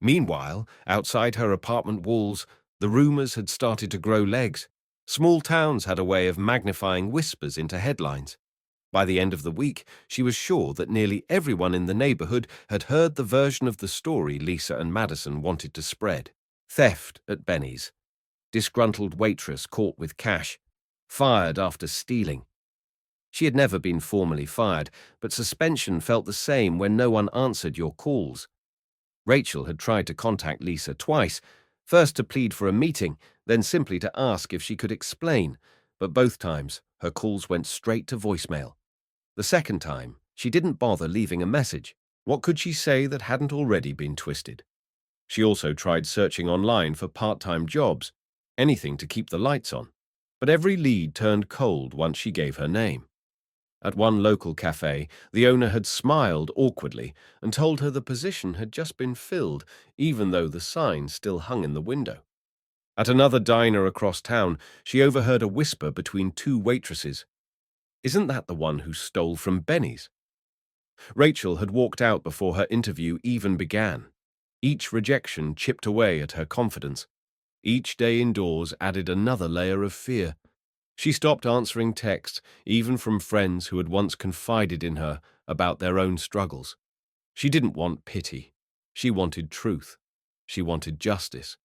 Meanwhile, outside her apartment walls, the rumors had started to grow legs. Small towns had a way of magnifying whispers into headlines. By the end of the week, she was sure that nearly everyone in the neighborhood had heard the version of the story Lisa and Madison wanted to spread. Theft at Benny's. Disgruntled waitress caught with cash. Fired after stealing. She had never been formally fired, but suspension felt the same when no one answered your calls. Rachel had tried to contact Lisa twice, first to plead for a meeting, then simply to ask if she could explain, but both times her calls went straight to voicemail. The second time, she didn't bother leaving a message. What could she say that hadn't already been twisted? She also tried searching online for part-time jobs, anything to keep the lights on, but every lead turned cold once she gave her name. At one local cafe, the owner had smiled awkwardly and told her the position had just been filled, even though the sign still hung in the window. At another diner across town, she overheard a whisper between two waitresses. "Isn't that the one who stole from Benny's?" Rachel had walked out before her interview even began. Each rejection chipped away at her confidence. Each day indoors added another layer of fear. She stopped answering texts, even from friends who had once confided in her about their own struggles. She didn't want pity. She wanted truth. She wanted justice.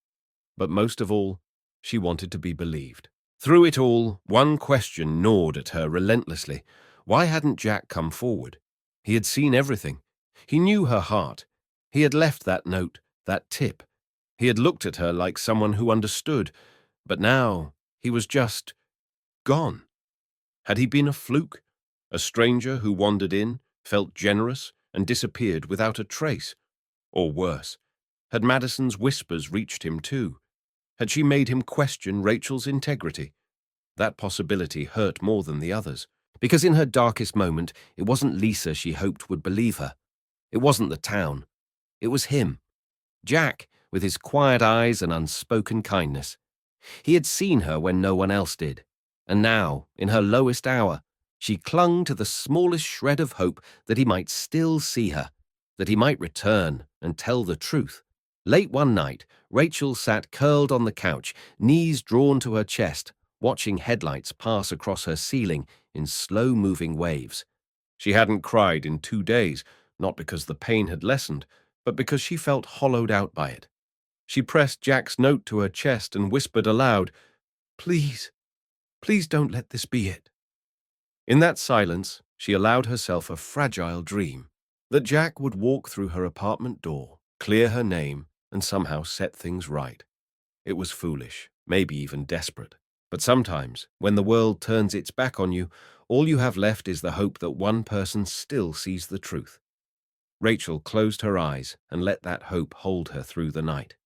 But most of all, she wanted to be believed. Through it all, one question gnawed at her relentlessly. Why hadn't Jack come forward? He had seen everything. He knew her heart. He had left that note, that tip. He had looked at her like someone who understood. But now, he was just gone. Had he been a fluke? A stranger who wandered in, felt generous, and disappeared without a trace? Or worse, had Madison's whispers reached him too? Had she made him question Rachel's integrity? That possibility hurt more than the others, because in her darkest moment, it wasn't Lisa she hoped would believe her. It wasn't the town. It was him. Jack, with his quiet eyes and unspoken kindness. He had seen her when no one else did. And now, in her lowest hour, she clung to the smallest shred of hope that he might still see her, that he might return and tell the truth. Late one night, Rachel sat curled on the couch, knees drawn to her chest, watching headlights pass across her ceiling in slow-moving waves. She hadn't cried in 2 days, not because the pain had lessened, but because she felt hollowed out by it. She pressed Jack's note to her chest and whispered aloud, "Please, please don't let this be it." In that silence, she allowed herself a fragile dream that Jack would walk through her apartment door, clear her name, and somehow set things right. It was foolish, maybe even desperate. But sometimes, when the world turns its back on you, all you have left is the hope that one person still sees the truth. Rachel closed her eyes and let that hope hold her through the night.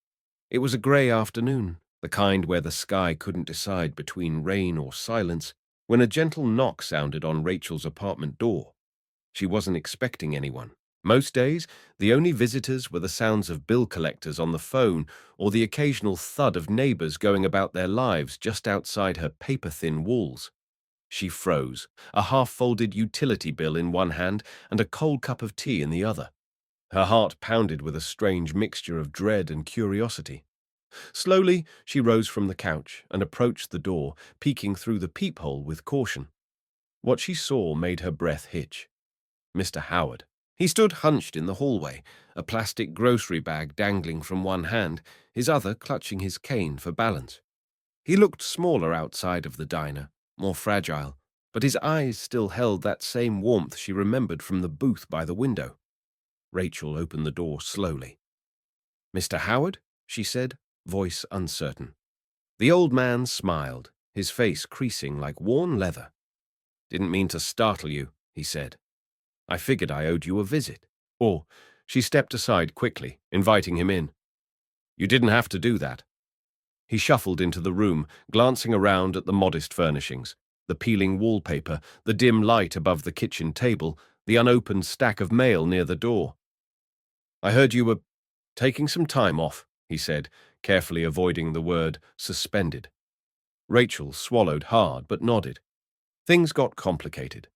It was a grey afternoon, the kind where the sky couldn't decide between rain or silence, when a gentle knock sounded on Rachel's apartment door. She wasn't expecting anyone. Most days, the only visitors were the sounds of bill collectors on the phone or the occasional thud of neighbors going about their lives just outside her paper-thin walls. She froze, a half-folded utility bill in one hand and a cold cup of tea in the other. Her heart pounded with a strange mixture of dread and curiosity. Slowly, she rose from the couch and approached the door, peeking through the peephole with caution. What she saw made her breath hitch. Mr. Howard. He stood hunched in the hallway, a plastic grocery bag dangling from one hand, his other clutching his cane for balance. He looked smaller outside of the diner, more fragile, but his eyes still held that same warmth she remembered from the booth by the window. Rachel opened the door slowly. "Mr. Howard?" she said, voice uncertain. The old man smiled, his face creasing like worn leather. "Didn't mean to startle you," he said. "I figured I owed you a visit." Or, she stepped aside quickly, inviting him in. You didn't have to do that. He shuffled into the room, glancing around at the modest furnishings, the peeling wallpaper, the dim light above the kitchen table, the unopened stack of mail near the door. I heard you were taking some time off, he said, carefully avoiding the word suspended. Rachel swallowed hard but nodded. Things got complicated.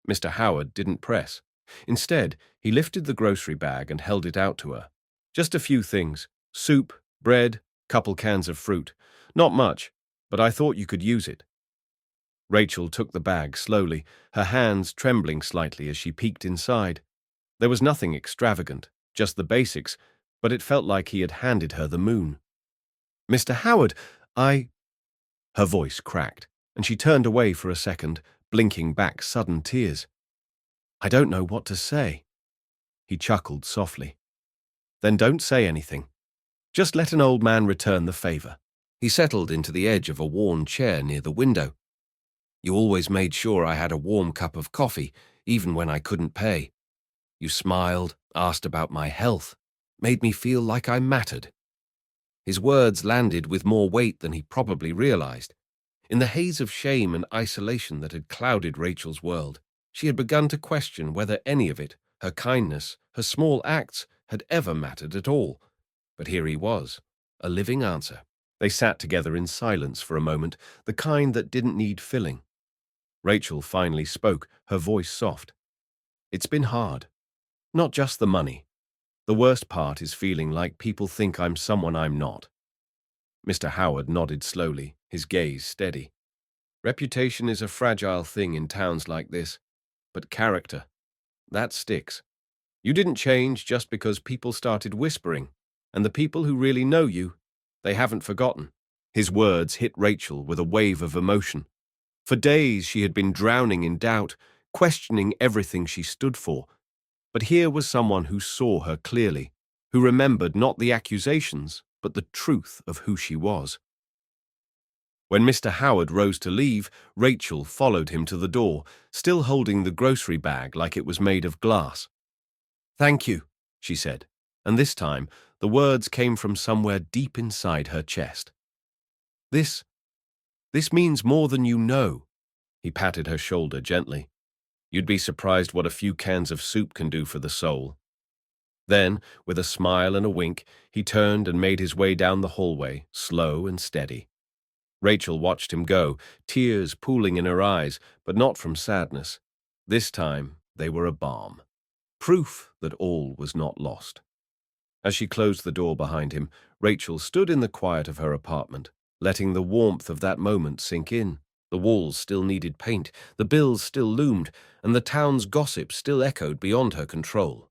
Mr. Howard didn't press. Instead, he lifted the grocery bag and held it out to her. Just a few things: soup, bread, couple cans of fruit. Not much, but I thought you could use it. Rachel took the bag slowly, her hands trembling slightly as she peeked inside. There was nothing extravagant, just the basics, but it felt like he had handed her the moon. Mr. Howard, Her voice cracked, and she turned away for a second, blinking back sudden tears. I don't know what to say. He chuckled softly. Then don't say anything. Just let an old man return the favor. He settled into the edge of a worn chair near the window. You always made sure I had a warm cup of coffee, even when I couldn't pay. You smiled, asked about my health, made me feel like I mattered. His words landed with more weight than he probably realized. In the haze of shame and isolation that had clouded Rachel's world, she had begun to question whether any of it, her kindness, her small acts, had ever mattered at all. But here he was, a living answer. They sat together in silence for a moment, the kind that didn't need filling. Rachel finally spoke, her voice soft. It's been hard. Not just the money. The worst part is feeling like people think I'm someone I'm not. Mr. Howard nodded slowly, his gaze steady. Reputation is a fragile thing in towns like this, but character, that sticks. You didn't change just because people started whispering, and the people who really know you, they haven't forgotten. His words hit Rachel with a wave of emotion. For days she had been drowning in doubt, questioning everything she stood for. But here was someone who saw her clearly, who remembered not the accusations, but the truth of who she was. When Mr. Howard rose to leave, Rachel followed him to the door, still holding the grocery bag like it was made of glass. Thank you, she said, and this time the words came from somewhere deep inside her chest. This means more than you know. He patted her shoulder gently. You'd be surprised what a few cans of soup can do for the soul. Then, with a smile and a wink, he turned and made his way down the hallway, slow and steady. Rachel watched him go, tears pooling in her eyes, but not from sadness. This time, they were a balm. Proof that all was not lost. As she closed the door behind him, Rachel stood in the quiet of her apartment, letting the warmth of that moment sink in. The walls still needed paint, the bills still loomed, and the town's gossip still echoed beyond her control.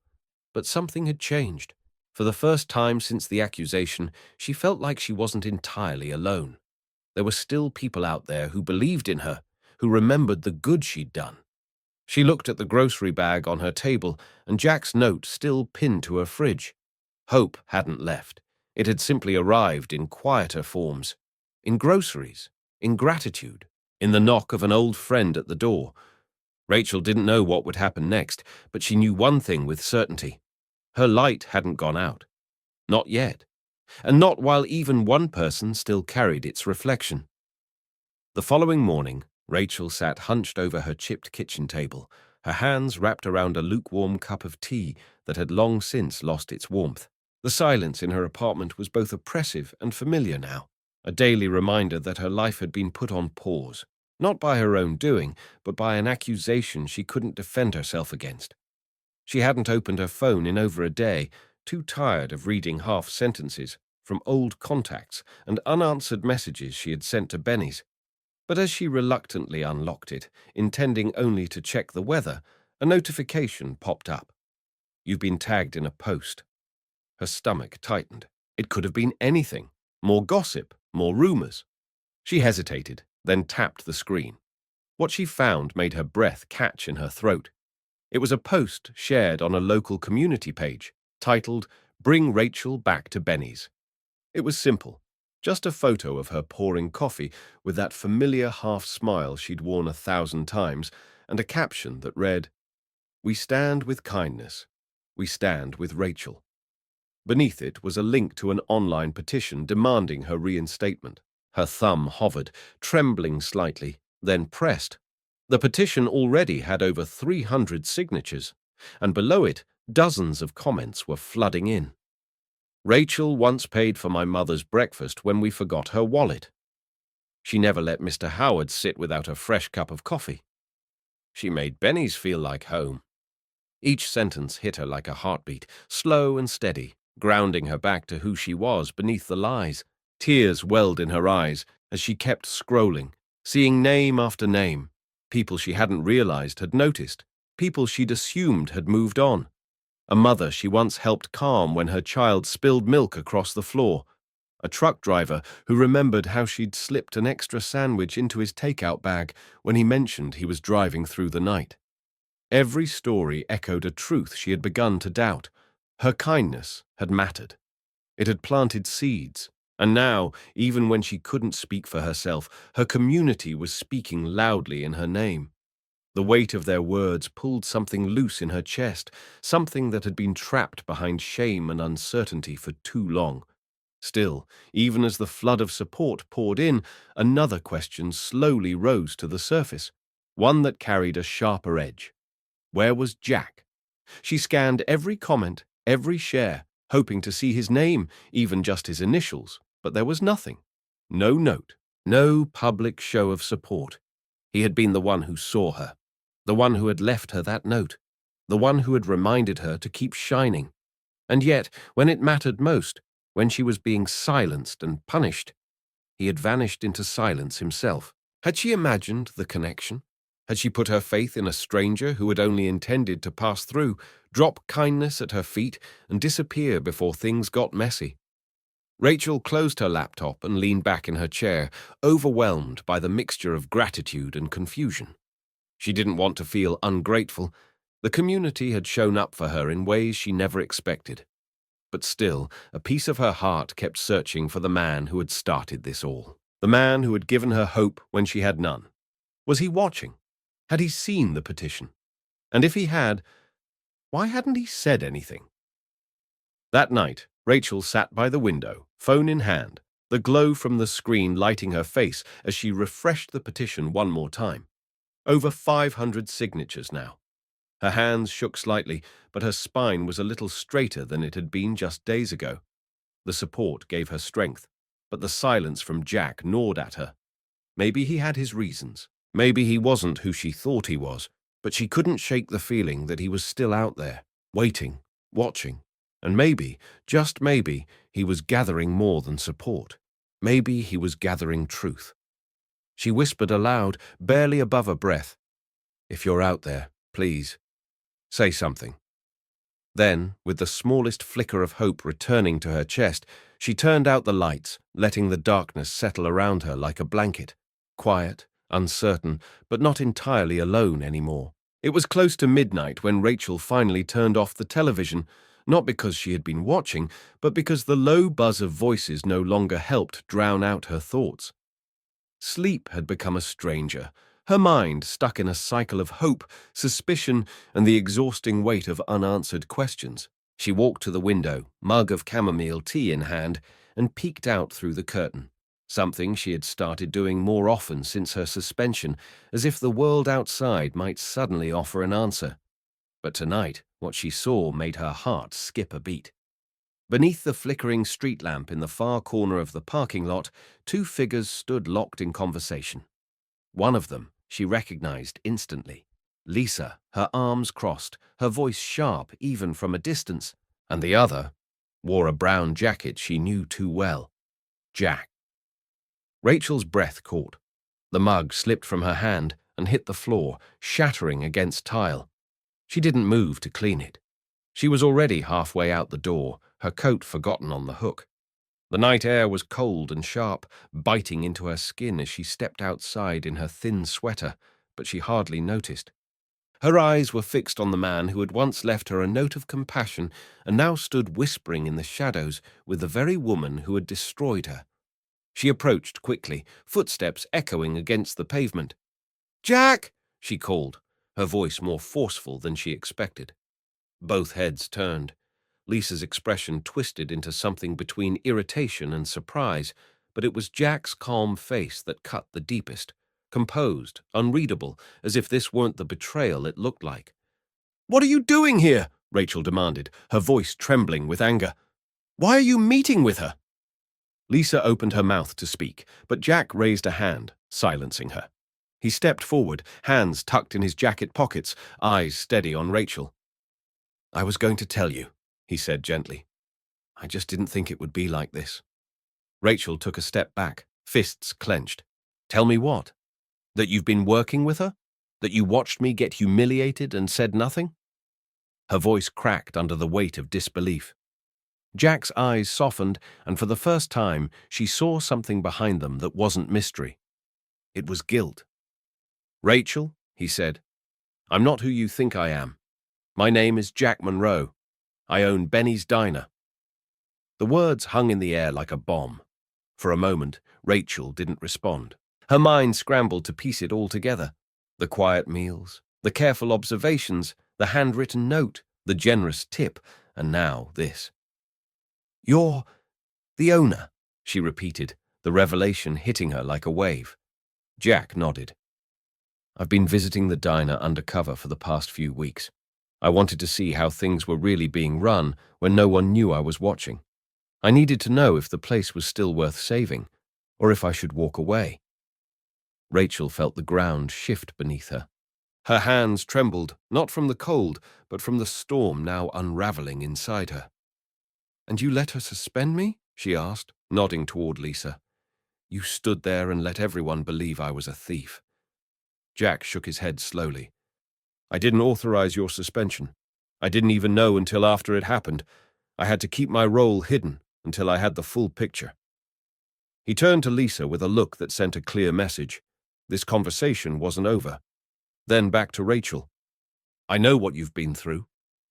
But something had changed. For the first time since the accusation, she felt like she wasn't entirely alone. There were still people out there who believed in her, who remembered the good she'd done. She looked at the grocery bag on her table and Jack's note still pinned to her fridge. Hope hadn't left. It had simply arrived in quieter forms. In groceries, in gratitude, in the knock of an old friend at the door. Rachel didn't know what would happen next, but she knew one thing with certainty. Her light hadn't gone out. Not yet. And not while even one person still carried its reflection. The following morning, Rachel sat hunched over her chipped kitchen table, her hands wrapped around a lukewarm cup of tea that had long since lost its warmth. The silence in her apartment was both oppressive and familiar now, a daily reminder that her life had been put on pause, not by her own doing, but by an accusation she couldn't defend herself against. She hadn't opened her phone in over a day, too tired of reading half-sentences from old contacts and unanswered messages she had sent to Benny's. But as she reluctantly unlocked it, intending only to check the weather, a notification popped up. You've been tagged in a post. Her stomach tightened. It could have been anything. More gossip, more rumors. She hesitated, then tapped the screen. What she found made her breath catch in her throat. It was a post shared on a local community page, titled, Bring Rachel Back to Benny's. It was simple. Just a photo of her pouring coffee with that familiar half-smile she'd worn 1,000 times, and a caption that read, We stand with kindness. We stand with Rachel. Beneath it was a link to an online petition demanding her reinstatement. Her thumb hovered, trembling slightly, then pressed. The petition already had over 300 signatures, and below it, dozens of comments were flooding in. Rachel once paid for my mother's breakfast when we forgot her wallet. She never let Mr. Howard sit without a fresh cup of coffee. She made Benny's feel like home. Each sentence hit her like a heartbeat, slow and steady, grounding her back to who she was beneath the lies. Tears welled in her eyes as she kept scrolling, seeing name after name, people she hadn't realized had noticed, people she'd assumed had moved on. A mother she once helped calm when her child spilled milk across the floor. A truck driver who remembered how she'd slipped an extra sandwich into his takeout bag when he mentioned he was driving through the night. Every story echoed a truth she had begun to doubt. Her kindness had mattered. It had planted seeds, and now, even when she couldn't speak for herself, her community was speaking loudly in her name. The weight of their words pulled something loose in her chest, something that had been trapped behind shame and uncertainty for too long. Still, even as the flood of support poured in, another question slowly rose to the surface, one that carried a sharper edge. Where was Jack? She scanned every comment, every share, hoping to see his name, even just his initials, but there was nothing. No note, no public show of support. He had been the one who saw her, the one who had left her that note, the one who had reminded her to keep shining. And yet, when it mattered most, when she was being silenced and punished, he had vanished into silence himself. Had she imagined the connection? Had she put her faith in a stranger who had only intended to pass through, drop kindness at her feet, and disappear before things got messy? Rachel closed her laptop and leaned back in her chair, overwhelmed by the mixture of gratitude and confusion. She didn't want to feel ungrateful. The community had shown up for her in ways she never expected. But still, a piece of her heart kept searching for the man who had started this all. The man who had given her hope when she had none. Was he watching? Had he seen the petition? And if he had, why hadn't he said anything? That night, Rachel sat by the window, phone in hand, the glow from the screen lighting her face as she refreshed the petition one more time. Over 500 signatures now. Her hands shook slightly, but her spine was a little straighter than it had been just days ago. The support gave her strength, but the silence from Jack gnawed at her. Maybe he had his reasons. Maybe he wasn't who she thought he was, but she couldn't shake the feeling that he was still out there, waiting, watching. And maybe, just maybe, he was gathering more than support. Maybe he was gathering truth. She whispered aloud, barely above her breath, "If you're out there, please, say something." Then, with the smallest flicker of hope returning to her chest, she turned out the lights, letting the darkness settle around her like a blanket. Quiet, uncertain, but not entirely alone anymore. It was close to midnight when Rachel finally turned off the television, not because she had been watching, but because the low buzz of voices no longer helped drown out her thoughts. Sleep had become a stranger, her mind stuck in a cycle of hope, suspicion, and the exhausting weight of unanswered questions. She walked to the window, mug of chamomile tea in hand, and peeked out through the curtain, something she had started doing more often since her suspension, as if the world outside might suddenly offer an answer. But tonight, what she saw made her heart skip a beat. Beneath the flickering street lamp in the far corner of the parking lot, two figures stood locked in conversation. One of them she recognized instantly. Lisa, her arms crossed, her voice sharp even from a distance, and the other wore a brown jacket she knew too well. Jack. Rachel's breath caught. The mug slipped from her hand and hit the floor, shattering against tile. She didn't move to clean it. She was already halfway out the door, her coat forgotten on the hook. The night air was cold and sharp, biting into her skin as she stepped outside in her thin sweater, but she hardly noticed. Her eyes were fixed on the man who had once left her a note of compassion and now stood whispering in the shadows with the very woman who had destroyed her. She approached quickly, footsteps echoing against the pavement. "Jack!" she called, her voice more forceful than she expected. Both heads turned. Lisa's expression twisted into something between irritation and surprise, but it was Jack's calm face that cut the deepest, composed, unreadable, as if this weren't the betrayal it looked like. "What are you doing here?" Rachel demanded, her voice trembling with anger. "Why are you meeting with her?" Lisa opened her mouth to speak, but Jack raised a hand, silencing her. He stepped forward, hands tucked in his jacket pockets, eyes steady on Rachel. "I was going to tell you," he said gently. "I just didn't think it would be like this." Rachel took a step back, fists clenched. "Tell me what? That you've been working with her? That you watched me get humiliated and said nothing?" Her voice cracked under the weight of disbelief. Jack's eyes softened, and for the first time, she saw something behind them that wasn't mystery. It was guilt. "Rachel," he said, "I'm not who you think I am. My name is Jack Monroe. I own Benny's Diner." The words hung in the air like a bomb. For a moment, Rachel didn't respond. Her mind scrambled to piece it all together. The quiet meals, the careful observations, the handwritten note, the generous tip, and now this. "You're the owner," she repeated, the revelation hitting her like a wave. Jack nodded. "I've been visiting the diner undercover for the past few weeks. I wanted to see how things were really being run when no one knew I was watching. I needed to know if the place was still worth saving, or if I should walk away." Rachel felt the ground shift beneath her. Her hands trembled, not from the cold, but from the storm now unraveling inside her. "And you let her suspend me?" she asked, nodding toward Lisa. "You stood there and let everyone believe I was a thief." Jack shook his head slowly. "I didn't authorize your suspension. I didn't even know until after it happened. I had to keep my role hidden until I had the full picture." He turned to Lisa with a look that sent a clear message. This conversation wasn't over. Then back to Rachel. "I know what you've been through.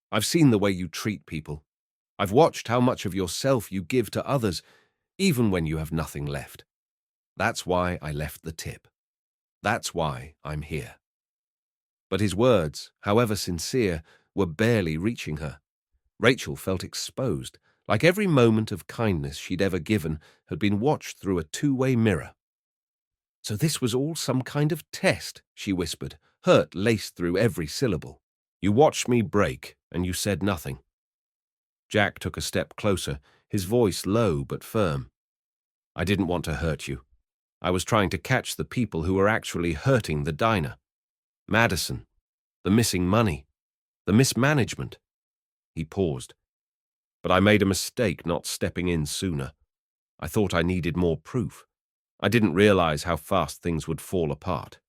I've seen the way you treat people. I've watched how much of yourself you give to others, even when you have nothing left. That's why I left the tip. That's why I'm here." But his words, however sincere, were barely reaching her. Rachel felt exposed, like every moment of kindness she'd ever given had been watched through a two-way mirror. "So this was all some kind of test," she whispered, hurt laced through every syllable. "You watched me break, and you said nothing." Jack took a step closer, his voice low but firm. "I didn't want to hurt you. I was trying to catch the people who were actually hurting the diner. Madison, the missing money, the mismanagement." He paused. "But I made a mistake not stepping in sooner. I thought I needed more proof. I didn't realize how fast things would fall apart."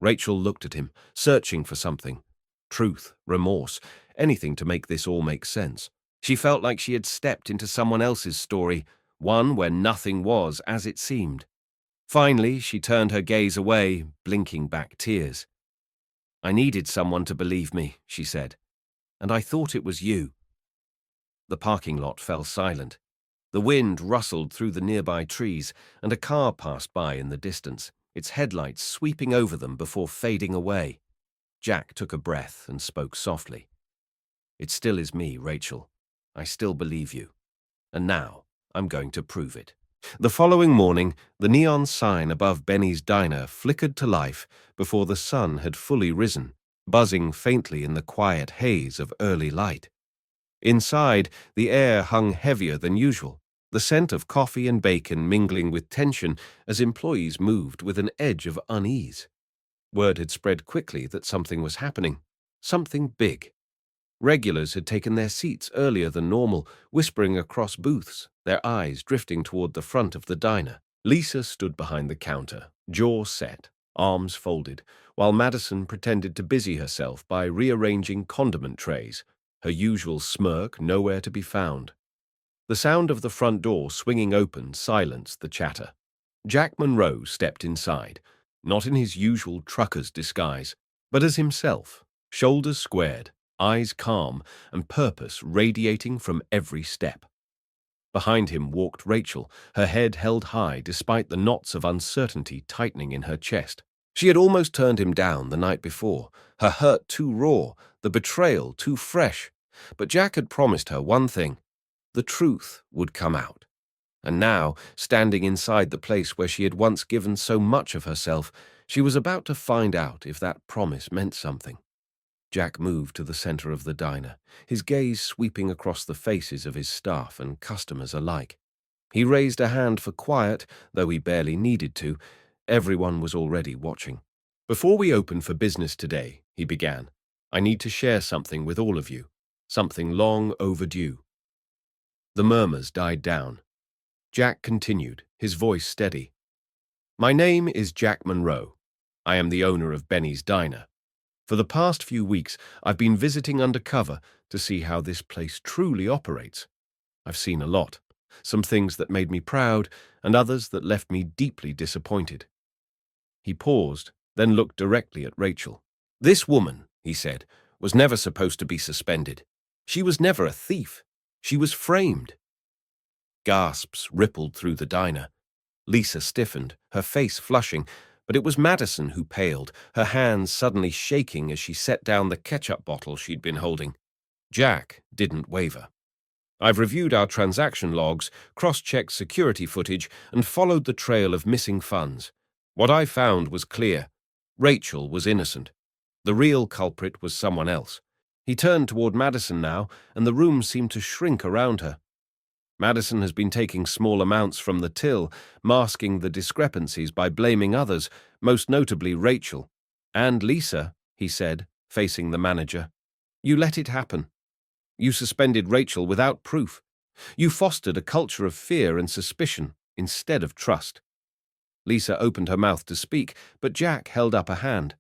Rachel looked at him, searching for something. Truth, remorse, anything to make this all make sense. She felt like she had stepped into someone else's story, one where nothing was as it seemed. Finally, she turned her gaze away, blinking back tears. "I needed someone to believe me," she said, "and I thought it was you." The parking lot fell silent. The wind rustled through the nearby trees, and a car passed by in the distance, its headlights sweeping over them before fading away. Jack took a breath and spoke softly. "It still is me, Rachel. I still believe you. And now, I'm going to prove it." The following morning, the neon sign above Benny's Diner flickered to life before the sun had fully risen, buzzing faintly in the quiet haze of early light. Inside, the air hung heavier than usual, the scent of coffee and bacon mingling with tension as employees moved with an edge of unease. Word had spread quickly that something was happening, something big. Regulars had taken their seats earlier than normal, whispering across booths, their eyes drifting toward the front of the diner. Lisa stood behind the counter, jaw set, arms folded, while Madison pretended to busy herself by rearranging condiment trays, her usual smirk nowhere to be found. The sound of the front door swinging open silenced the chatter. Jack Monroe stepped inside, not in his usual trucker's disguise, but as himself, shoulders squared, eyes calm, and purpose radiating from every step. Behind him walked Rachel, her head held high despite the knots of uncertainty tightening in her chest. She had almost turned him down the night before, her hurt too raw, the betrayal too fresh, But Jack had promised her one thing: the truth would come out. And now, standing inside the place where she had once given so much of herself, she was about to find out if that promise meant something. Jack moved to the center of the diner, his gaze sweeping across the faces of his staff and customers alike. He raised a hand for quiet, though he barely needed to. Everyone was already watching. "Before we open for business today," he began, "I need to share something with all of you, something long overdue." The murmurs died down. Jack continued, his voice steady. "My name is Jack Monroe. I am the owner of Benny's Diner. For the past few weeks, I've been visiting Undercover to see how this place truly operates. I've seen a lot, some things that made me proud and others that left me deeply disappointed." He paused, then looked directly at Rachel. "This woman," he said, "was never supposed to be suspended. She was never a thief. She was framed." Gasps rippled through the diner. Lisa stiffened, her face flushing, but it was Madison who paled, her hands suddenly shaking as she set down the ketchup bottle she'd been holding. Jack didn't waver. "I've reviewed our transaction logs, cross-checked security footage, and followed the trail of missing funds. What I found was clear. Rachel was innocent. The real culprit was someone else." He turned toward Madison now, and the room seemed to shrink around her. "Madison has been taking small amounts from the till, masking the discrepancies by blaming others, most notably Rachel. And Lisa," he said, facing the manager. "You let it happen. You suspended Rachel without proof. You fostered a culture of fear and suspicion instead of trust." Lisa opened her mouth to speak, but Jack held up a hand.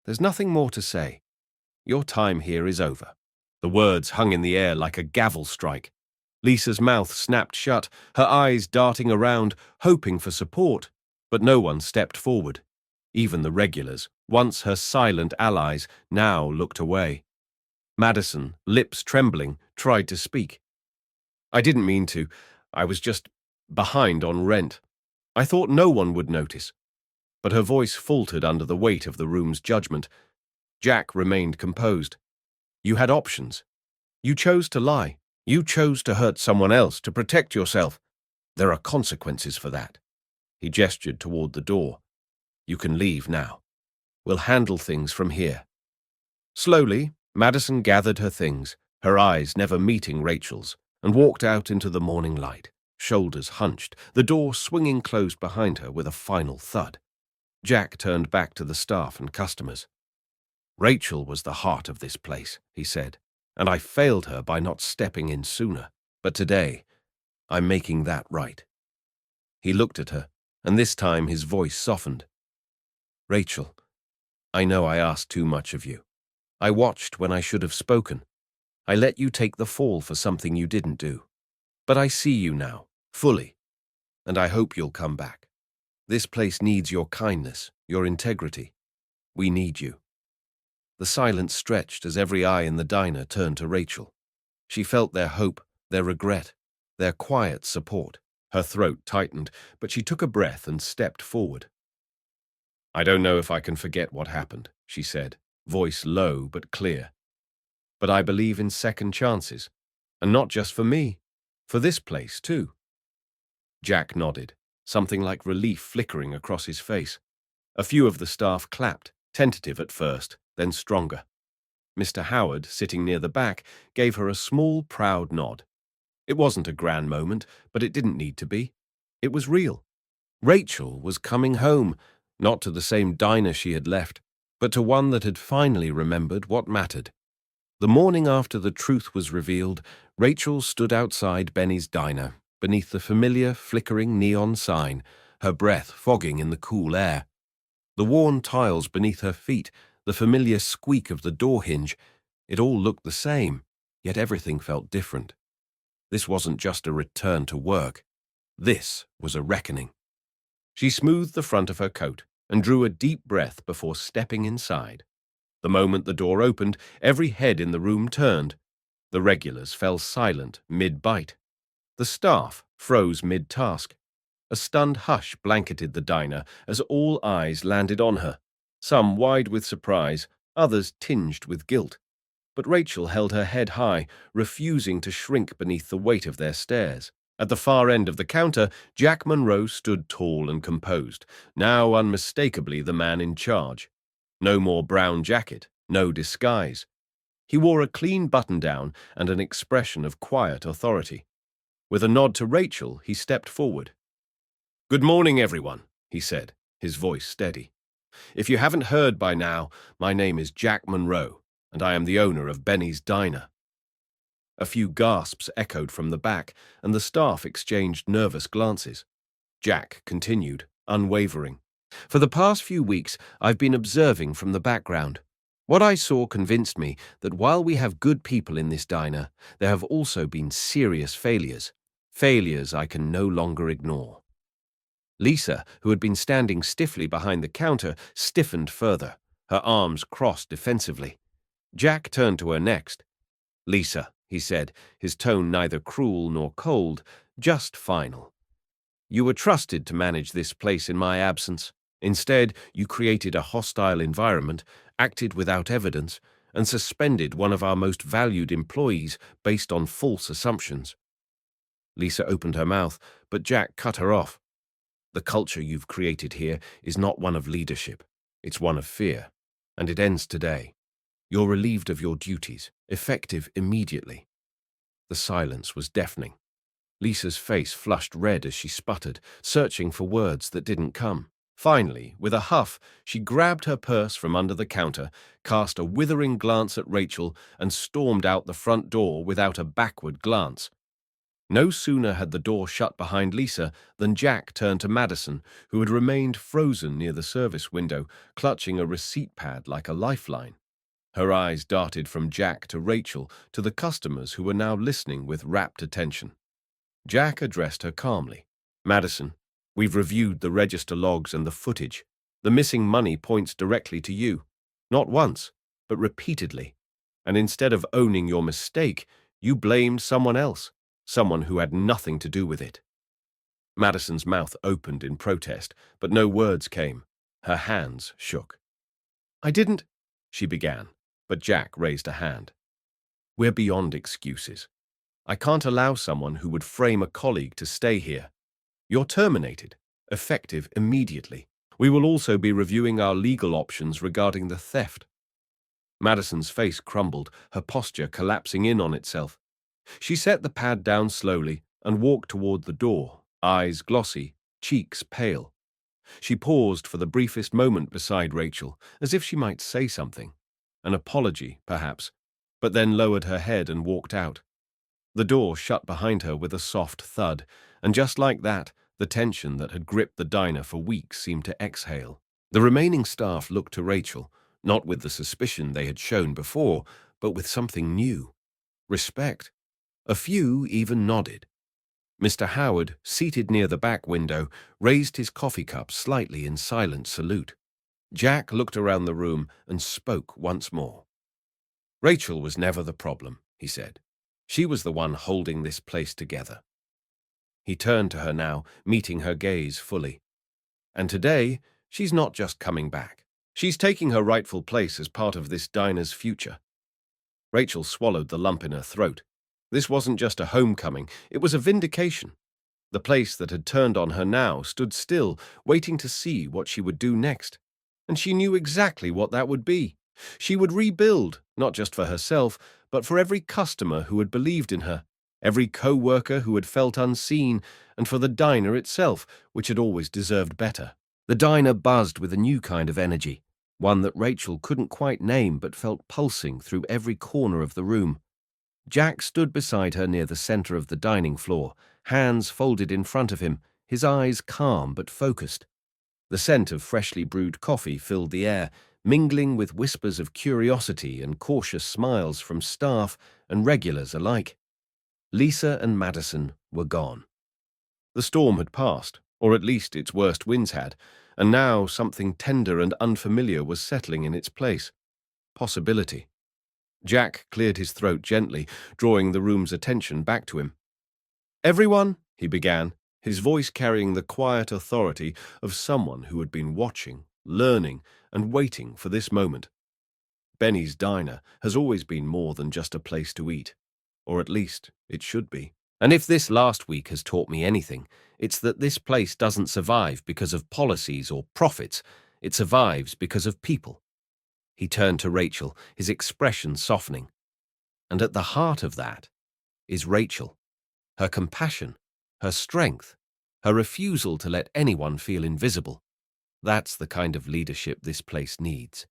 "There's nothing more to say. Your time here is over." The words hung in the air like a gavel strike. Lisa's mouth snapped shut, her eyes darting around, hoping for support, but no one stepped forward. Even the regulars, once her silent allies, now looked away. Madison, lips trembling, tried to speak. "I didn't mean to. I was just behind on rent. I thought no one would notice." But her voice faltered under the weight of the room's judgment. Jack remained composed. "You had options. You chose to lie. You chose to hurt someone else to protect yourself. There are consequences for that." He gestured toward the door. "You can leave now. We'll handle things from here." Slowly, Madison gathered her things, her eyes never meeting Rachel's, and walked out into the morning light, shoulders hunched, the door swinging closed behind her with a final thud. Jack turned back to the staff and customers. "Rachel was the heart of this place," he said, "and I failed her by not stepping in sooner. But today, I'm making that right." He looked at her, and this time his voice softened. "Rachel, I know I asked too much of you. I watched when I should have spoken. I let you take the fall for something you didn't do. But I see you now, fully, and I hope you'll come back. This place needs your kindness, your integrity. We need you." The silence stretched as every eye in the diner turned to Rachel. She felt their hope, their regret, their quiet support. Her throat tightened, but she took a breath and stepped forward. "I don't know if I can forget what happened," she said, voice low but clear. "But I believe in second chances, and not just for me, for this place too." Jack nodded, something like relief flickering across his face. A few of the staff clapped, tentative at first, then stronger. Mr. Howard, sitting near the back, gave her a small, proud nod. It wasn't a grand moment, but it didn't need to be. It was real. Rachel was coming home, not to the same diner she had left, but to one that had finally remembered what mattered. The morning after the truth was revealed, Rachel stood outside Benny's diner, beneath the familiar, flickering neon sign, her breath fogging in the cool air. The worn tiles beneath her feet, the familiar squeak of the door hinge, it all looked the same, yet everything felt different. This wasn't just a return to work. This was a reckoning. She smoothed the front of her coat and drew a deep breath before stepping inside. The moment the door opened, every head in the room turned. The regulars fell silent mid-bite. The staff froze mid-task. A stunned hush blanketed the diner as all eyes landed on her, some wide with surprise, others tinged with guilt. but Rachel held her head high, refusing to shrink beneath the weight of their stares. At the far end of the counter, Jack Monroe stood tall and composed, now unmistakably the man in charge. No more brown jacket, no disguise. He wore a clean button-down and an expression of quiet authority. With a nod to Rachel, he stepped forward. "Good morning, everyone," he said, his voice steady. "If you haven't heard by now, my name is Jack Monroe, and I am the owner of Benny's Diner." A few gasps echoed from the back, and the staff exchanged nervous glances. Jack continued, unwavering. "For the past few weeks, I've been observing from the background. What I saw convinced me that while we have good people in this diner, there have also been serious failures. Failures I can no longer ignore." Lisa, who had been standing stiffly behind the counter, stiffened further, her arms crossed defensively. Jack turned to her next. "Lisa," he said, his tone neither cruel nor cold, just final. "You were trusted to manage this place in my absence. Instead, you created a hostile environment, acted without evidence, and suspended one of our most valued employees based on false assumptions." Lisa opened her mouth, but Jack cut her off. "The culture you've created here is not one of leadership. It's one of fear, and it ends today. You're relieved of your duties, effective immediately." The silence was deafening. Lisa's face flushed red as she sputtered, searching for words that didn't come. Finally, with a huff, she grabbed her purse from under the counter, cast a withering glance at Rachel, and stormed out the front door without a backward glance. No sooner had the door shut behind Lisa than Jack turned to Madison, who had remained frozen near the service window, clutching a receipt pad like a lifeline. Her eyes darted from Jack to Rachel to the customers who were now listening with rapt attention. Jack addressed her calmly. "Madison, we've reviewed the register logs and the footage. The missing money points directly to you. Not once, but repeatedly. And instead of owning your mistake, you blamed someone else, someone who had nothing to do with it." Madison's mouth opened in protest, but no words came. Her hands shook. "I didn't," she began, but Jack raised a hand. "We're beyond excuses. I can't allow someone who would frame a colleague to stay here. You're terminated, effective immediately. We will also be reviewing our legal options regarding the theft." Madison's face crumbled, her posture collapsing in on itself. She set the pad down slowly and walked toward the door, eyes glossy, cheeks pale. She paused for the briefest moment beside Rachel, as if she might say something. An apology, perhaps, but then lowered her head and walked out. The door shut behind her with a soft thud, and just like that, the tension that had gripped the diner for weeks seemed to exhale. The remaining staff looked to Rachel, not with the suspicion they had shown before, but with something new. Respect. A few even nodded. Mr. Howard, seated near the back window, raised his coffee cup slightly in silent salute. Jack looked around the room and spoke once more. "Rachel was never the problem," he said. "She was the one holding this place together." He turned to her now, meeting her gaze fully. "And today, she's not just coming back. She's taking her rightful place as part of this diner's future." Rachel swallowed the lump in her throat. This wasn't just a homecoming, it was a vindication. The place that had turned on her now stood still, waiting to see what she would do next. And she knew exactly what that would be. She would rebuild, not just for herself, but for every customer who had believed in her, every co-worker who had felt unseen, and for the diner itself, which had always deserved better. The diner buzzed with a new kind of energy, one that Rachel couldn't quite name but felt pulsing through every corner of the room. Jack stood beside her near the center of the dining floor, hands folded in front of him, his eyes calm but focused. The scent of freshly brewed coffee filled the air, mingling with whispers of curiosity and cautious smiles from staff and regulars alike. Lisa and Madison were gone. The storm had passed, or at least its worst winds had, and now something tender and unfamiliar was settling in its place. Possibility. Jack cleared his throat gently, drawing the room's attention back to him. "Everyone," he began, his voice carrying the quiet authority of someone who had been watching, learning, and waiting for this moment. Benny's Diner has always been more than just a place to eat. Or at least, it should be. And if this last week has taught me anything, it's that this place doesn't survive because of policies or profits. It survives because of people. He turned to Rachel, his expression softening. And at the heart of that is Rachel. Her compassion, her strength, her refusal to let anyone feel invisible. That's the kind of leadership this place needs.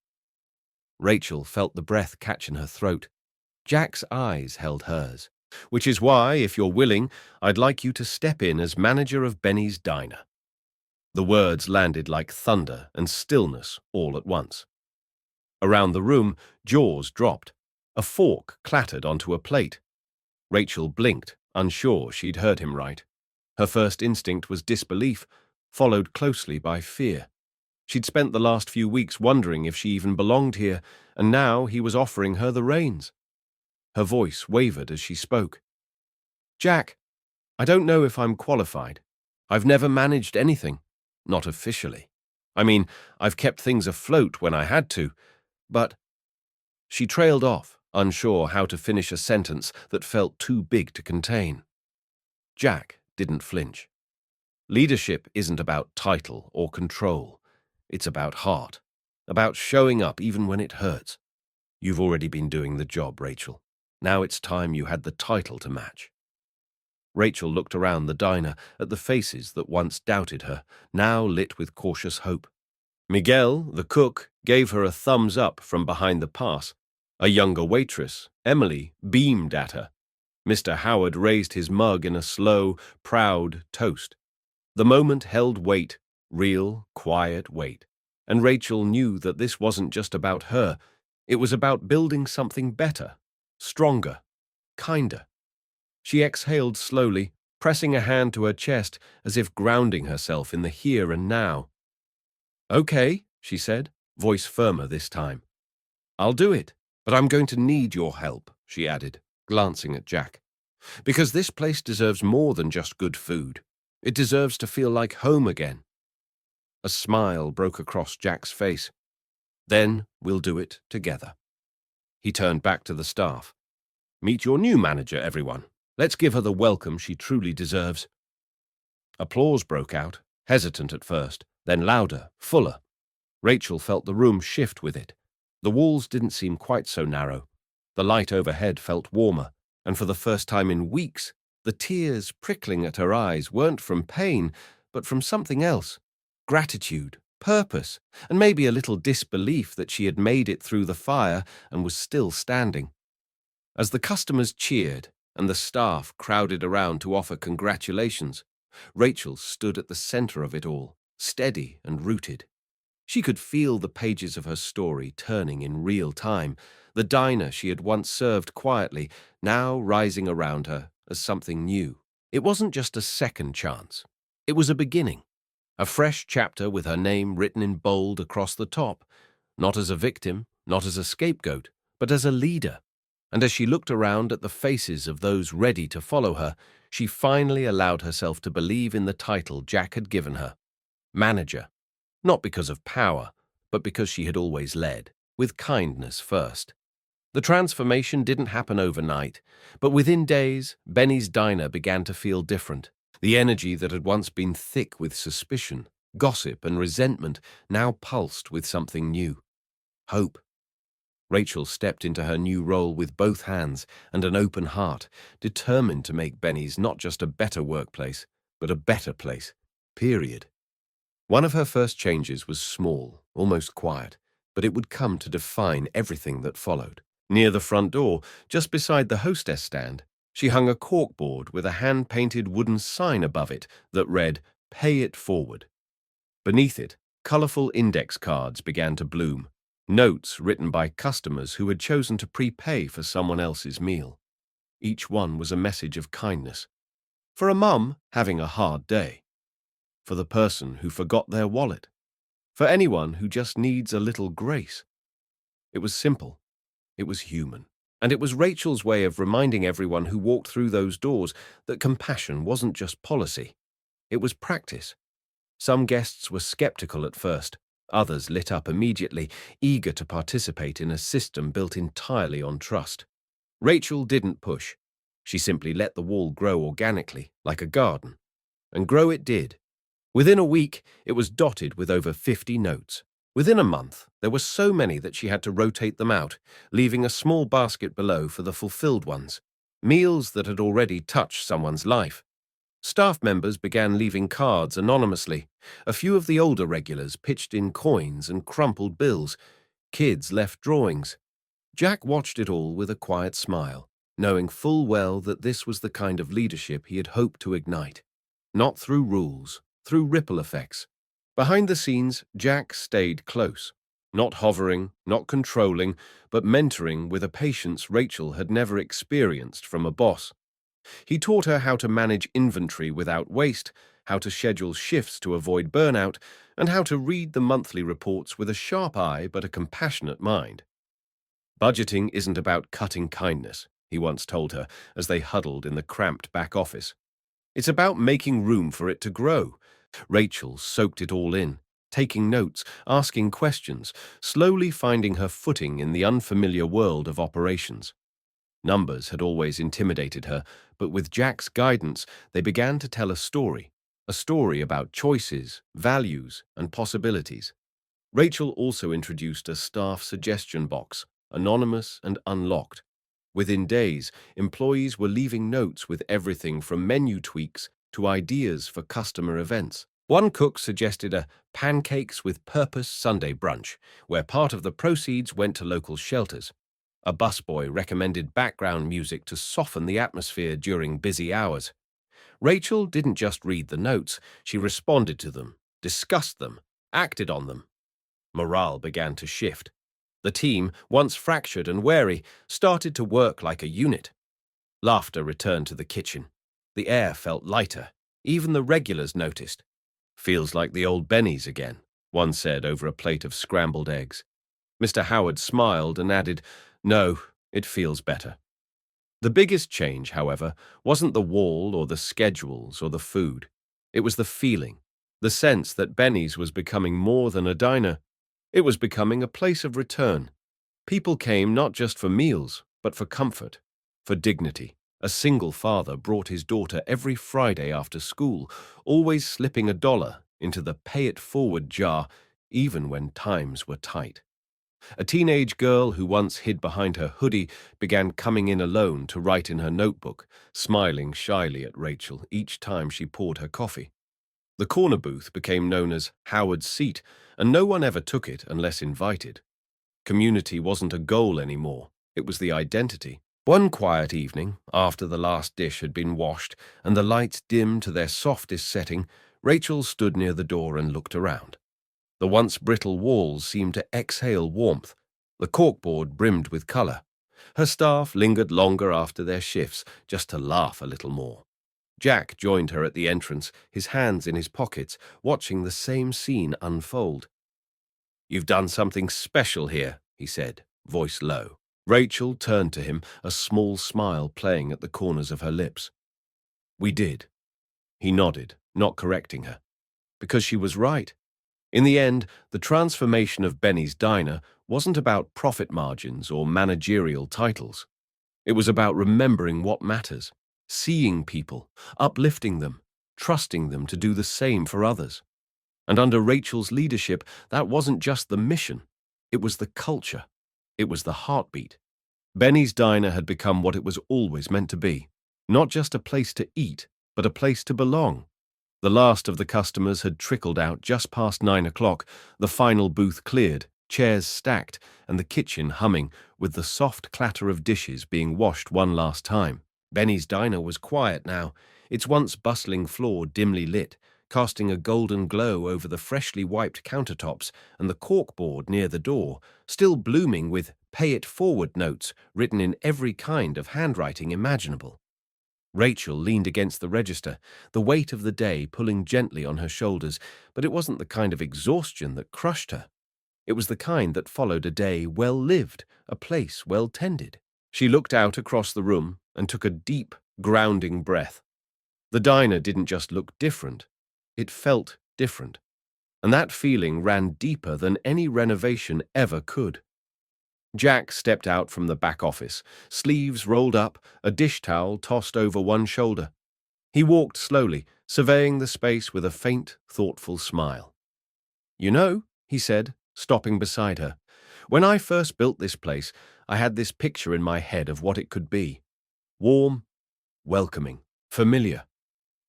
Rachel felt the breath catch in her throat. Jack's eyes held hers. Which is why, if you're willing, I'd like you to step in as manager of Benny's Diner. The words landed like thunder and stillness all at once. Around the room, jaws dropped. A fork clattered onto a plate. Rachel blinked, unsure she'd heard him right. Her first instinct was disbelief, followed closely by fear. She'd spent the last few weeks wondering if she even belonged here, and now he was offering her the reins. Her voice wavered as she spoke. Jack, I don't know if I'm qualified. I've never managed anything. Not officially. I mean, I've kept things afloat when I had to, but... She trailed off, unsure how to finish a sentence that felt too big to contain. Jack didn't flinch. Leadership isn't about title or control. It's about heart, about showing up even when it hurts. You've already been doing the job, Rachel. Now it's time you had the title to match. Rachel looked around the diner at the faces that once doubted her, now lit with cautious hope. Miguel, the cook, gave her a thumbs up from behind the pass. A younger waitress, Emily, beamed at her. Mr. Howard raised his mug in a slow, proud toast. The moment held weight, real, quiet weight, and Rachel knew that this wasn't just about her. It was about building something better, stronger, kinder. She exhaled slowly, pressing a hand to her chest as if grounding herself in the here and now. Okay, she said, voice firmer this time. I'll do it, but I'm going to need your help, she added, glancing at Jack. Because this place deserves more than just good food. It deserves to feel like home again. A smile broke across Jack's face. Then we'll do it together. He turned back to the staff. Meet your new manager, everyone. Let's give her the welcome she truly deserves. Applause broke out, hesitant at first, then louder, fuller. Rachel felt the room shift with it. The walls didn't seem quite so narrow. The light overhead felt warmer, and for the first time in weeks, the tears prickling at her eyes weren't from pain, but from something else. Gratitude, purpose, and maybe a little disbelief that she had made it through the fire and was still standing. As the customers cheered and the staff crowded around to offer congratulations, Rachel stood at the center of it all, steady and rooted. She could feel the pages of her story turning in real time, the diner she had once served quietly, now rising around her as something new. It wasn't just a second chance. It was a beginning, a fresh chapter with her name written in bold across the top, not as a victim, not as a scapegoat, but as a leader. And as she looked around at the faces of those ready to follow her, she finally allowed herself to believe in the title Jack had given her. Manager. Not because of power, but because she had always led, with kindness first. The transformation didn't happen overnight, but within days, Benny's Diner began to feel different. The energy that had once been thick with suspicion, gossip, and resentment now pulsed with something new. Hope. Rachel stepped into her new role with both hands and an open heart, determined to make Benny's not just a better workplace, but a better place. Period. One of her first changes was small, almost quiet, but it would come to define everything that followed. Near the front door, just beside the hostess stand, she hung a corkboard with a hand-painted wooden sign above it that read, "Pay it forward." Beneath it, colorful index cards began to bloom, notes written by customers who had chosen to prepay for someone else's meal. Each one was a message of kindness. For a mum having a hard day. For the person who forgot their wallet. For anyone who just needs a little grace. It was simple. It was human. And it was Rachel's way of reminding everyone who walked through those doors that compassion wasn't just policy. It was practice. Some guests were skeptical at first, Others lit up immediately, eager to participate in a system built entirely on trust. Rachel didn't push. She simply let the wall grow organically, like a garden. And grow it did. Within a week, it was dotted with over 50 notes. Within a month, there were so many that she had to rotate them out, leaving a small basket below for the fulfilled ones, meals that had already touched someone's life. Staff members began leaving cards anonymously. A few of the older regulars pitched in coins and crumpled bills. Kids left drawings. Jack watched it all with a quiet smile, knowing full well that this was the kind of leadership he had hoped to ignite. Not through rules, through ripple effects. Behind the scenes, Jack stayed close, not hovering, not controlling, but mentoring with a patience Rachel had never experienced from a boss. He taught her how to manage inventory without waste, how to schedule shifts to avoid burnout, and how to read the monthly reports with a sharp eye but a compassionate mind. Budgeting isn't about cutting kindness, he once told her as they huddled in the cramped back office. It's about making room for it to grow. Rachel soaked it all in, taking notes, asking questions, slowly finding her footing in the unfamiliar world of operations. Numbers had always intimidated her, but with Jack's guidance, they began to tell a story about choices, values, and possibilities. Rachel also introduced a staff suggestion box, anonymous and unlocked. Within days, employees were leaving notes with everything from menu tweaks to ideas for customer events. One cook suggested a pancakes with purpose Sunday brunch, where part of the proceeds went to local shelters. A busboy recommended background music to soften the atmosphere during busy hours. Rachel didn't just read the notes, she responded to them, discussed them, acted on them. Morale began to shift. The team, once fractured and wary, started to work like a unit. Laughter returned to the kitchen. The air felt lighter. Even the regulars noticed. "Feels like the old Bennies again," one said over a plate of scrambled eggs. Mr. Howard smiled and added, "No, it feels better." The biggest change, however, wasn't the wall or the schedules or the food. It was the feeling, the sense that Benny's was becoming more than a diner. It was becoming a place of return. People came not just for meals, but for comfort, for dignity. A single father brought his daughter every Friday after school, always slipping $1 into the pay-it-forward jar, even when times were tight. A teenage girl who once hid behind her hoodie began coming in alone to write in her notebook, smiling shyly at Rachel each time she poured her coffee. The corner booth became known as Howard's Seat, and no one ever took it unless invited. Community wasn't a goal anymore, it was the identity. One quiet evening, after the last dish had been washed and the lights dimmed to their softest setting, Rachel stood near the door and looked around. The once brittle walls seemed to exhale warmth. The corkboard brimmed with colour. Her staff lingered longer after their shifts, just to laugh a little more. Jack joined her at the entrance, his hands in his pockets, watching the same scene unfold. "You've done something special here," he said, voice low. Rachel turned to him, a small smile playing at the corners of her lips. "We did." He nodded, not correcting her. Because she was right. In the end, the transformation of Benny's Diner wasn't about profit margins or managerial titles. It was about remembering what matters, seeing people, uplifting them, trusting them to do the same for others. And under Rachel's leadership, that wasn't just the mission. It was the culture. It was the heartbeat. Benny's Diner had become what it was always meant to be. Not just a place to eat, but a place to belong. The last of the customers had trickled out just past 9 o'clock, the final booth cleared, chairs stacked, and the kitchen humming, with the soft clatter of dishes being washed one last time. Benny's Diner was quiet now, its once bustling floor dimly lit, casting a golden glow over the freshly wiped countertops and the corkboard near the door, still blooming with "Pay It Forward" notes written in every kind of handwriting imaginable. Rachel leaned against the register, the weight of the day pulling gently on her shoulders, but it wasn't the kind of exhaustion that crushed her. It was the kind that followed a day well lived, a place well tended. She looked out across the room and took a deep, grounding breath. The diner didn't just look different, it felt different. and that feeling ran deeper than any renovation ever could. Jack stepped out from the back office, sleeves rolled up, a dish towel tossed over one shoulder. He walked slowly, surveying the space with a faint, thoughtful smile. "You know," he said, stopping beside her, "when I first built this place, I had this picture in my head of what it could be. Warm, welcoming, familiar.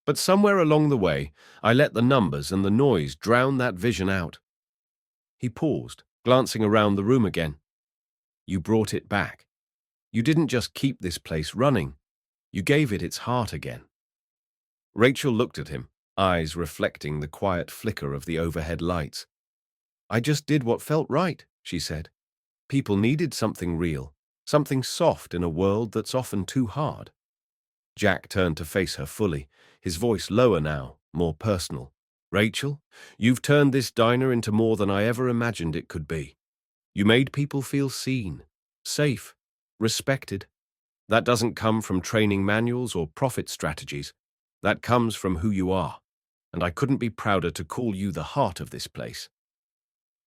But somewhere along the way, I let the numbers and the noise drown that vision out." He paused, glancing around the room again. "You brought it back. You didn't just keep this place running. You gave it its heart again." Rachel looked at him, eyes reflecting the quiet flicker of the overhead lights. "I just did what felt right," she said. "People needed something real, something soft in a world that's often too hard." Jack turned to face her fully, his voice lower now, more personal. "Rachel, you've turned this diner into more than I ever imagined it could be. You made people feel seen, safe, respected. That doesn't come from training manuals or profit strategies. That comes from who you are, and I couldn't be prouder to call you the heart of this place."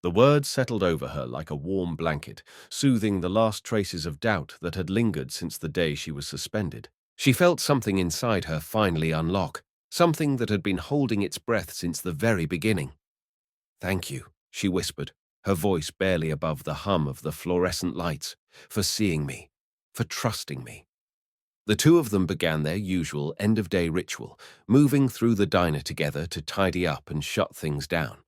The words settled over her like a warm blanket, soothing the last traces of doubt that had lingered since the day she was suspended. She felt something inside her finally unlock, something that had been holding its breath since the very beginning. "Thank you," she whispered, her voice barely above the hum of the fluorescent lights, "for seeing me, for trusting me." The two of them began their usual end-of-day ritual, moving through the diner together to tidy up and shut things down.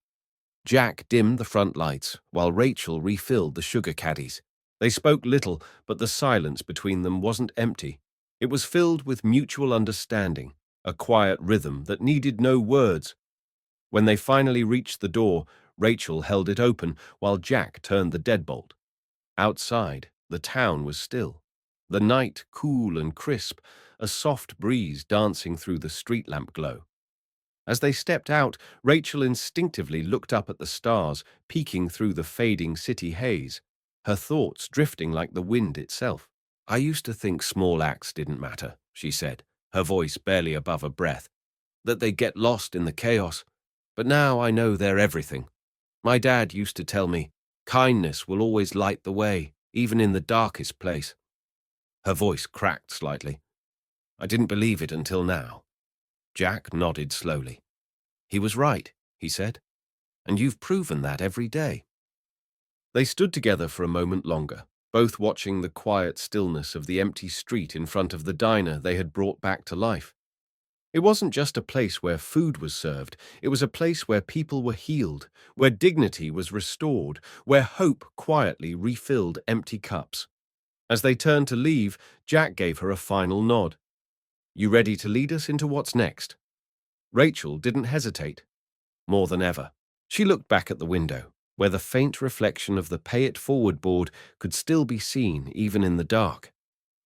Jack dimmed the front lights, while Rachel refilled the sugar caddies. They spoke little, but the silence between them wasn't empty. It was filled with mutual understanding, a quiet rhythm that needed no words. When they finally reached the door, Rachel held it open while Jack turned the deadbolt. Outside, the town was still. The night cool and crisp, a soft breeze dancing through the street lamp glow. As they stepped out, Rachel instinctively looked up at the stars, peeking through the fading city haze, her thoughts drifting like the wind itself. "I used to think small acts didn't matter," she said, her voice barely above a breath, "that they get lost in the chaos. But now I know they're everything. My dad used to tell me, kindness will always light the way, even in the darkest place." Her voice cracked slightly. "I didn't believe it until now." Jack nodded slowly. "He was right," he said, "and you've proven that every day." They stood together for a moment longer, both watching the quiet stillness of the empty street in front of the diner they had brought back to life. It wasn't just a place where food was served, it was a place where people were healed, where dignity was restored, where hope quietly refilled empty cups. As they turned to leave, Jack gave her a final nod. "You ready to lead us into what's next?" Rachel didn't hesitate. More than ever. She looked back at the window, where the faint reflection of the Pay It Forward board could still be seen even in the dark.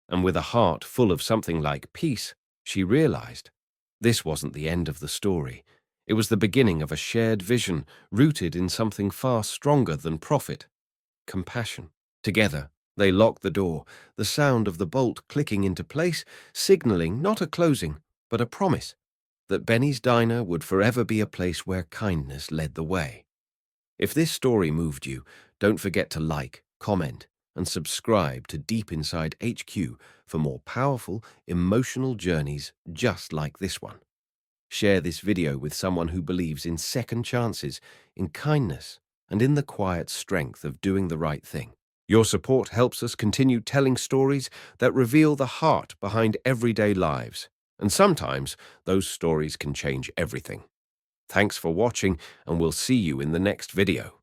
And with a heart full of something like peace, she realized this wasn't the end of the story. It was the beginning of a shared vision rooted in something far stronger than profit: compassion. Together, they locked the door, the sound of the bolt clicking into place, signaling not a closing, but a promise that Benny's Diner would forever be a place where kindness led the way. If this story moved you, don't forget to like, comment, and subscribe to Deep Inside HQ for more powerful, emotional journeys just like this one. Share this video with someone who believes in second chances, in kindness, and in the quiet strength of doing the right thing. Your support helps us continue telling stories that reveal the heart behind everyday lives. And sometimes those stories can change everything. Thanks for watching, and we'll see you in the next video.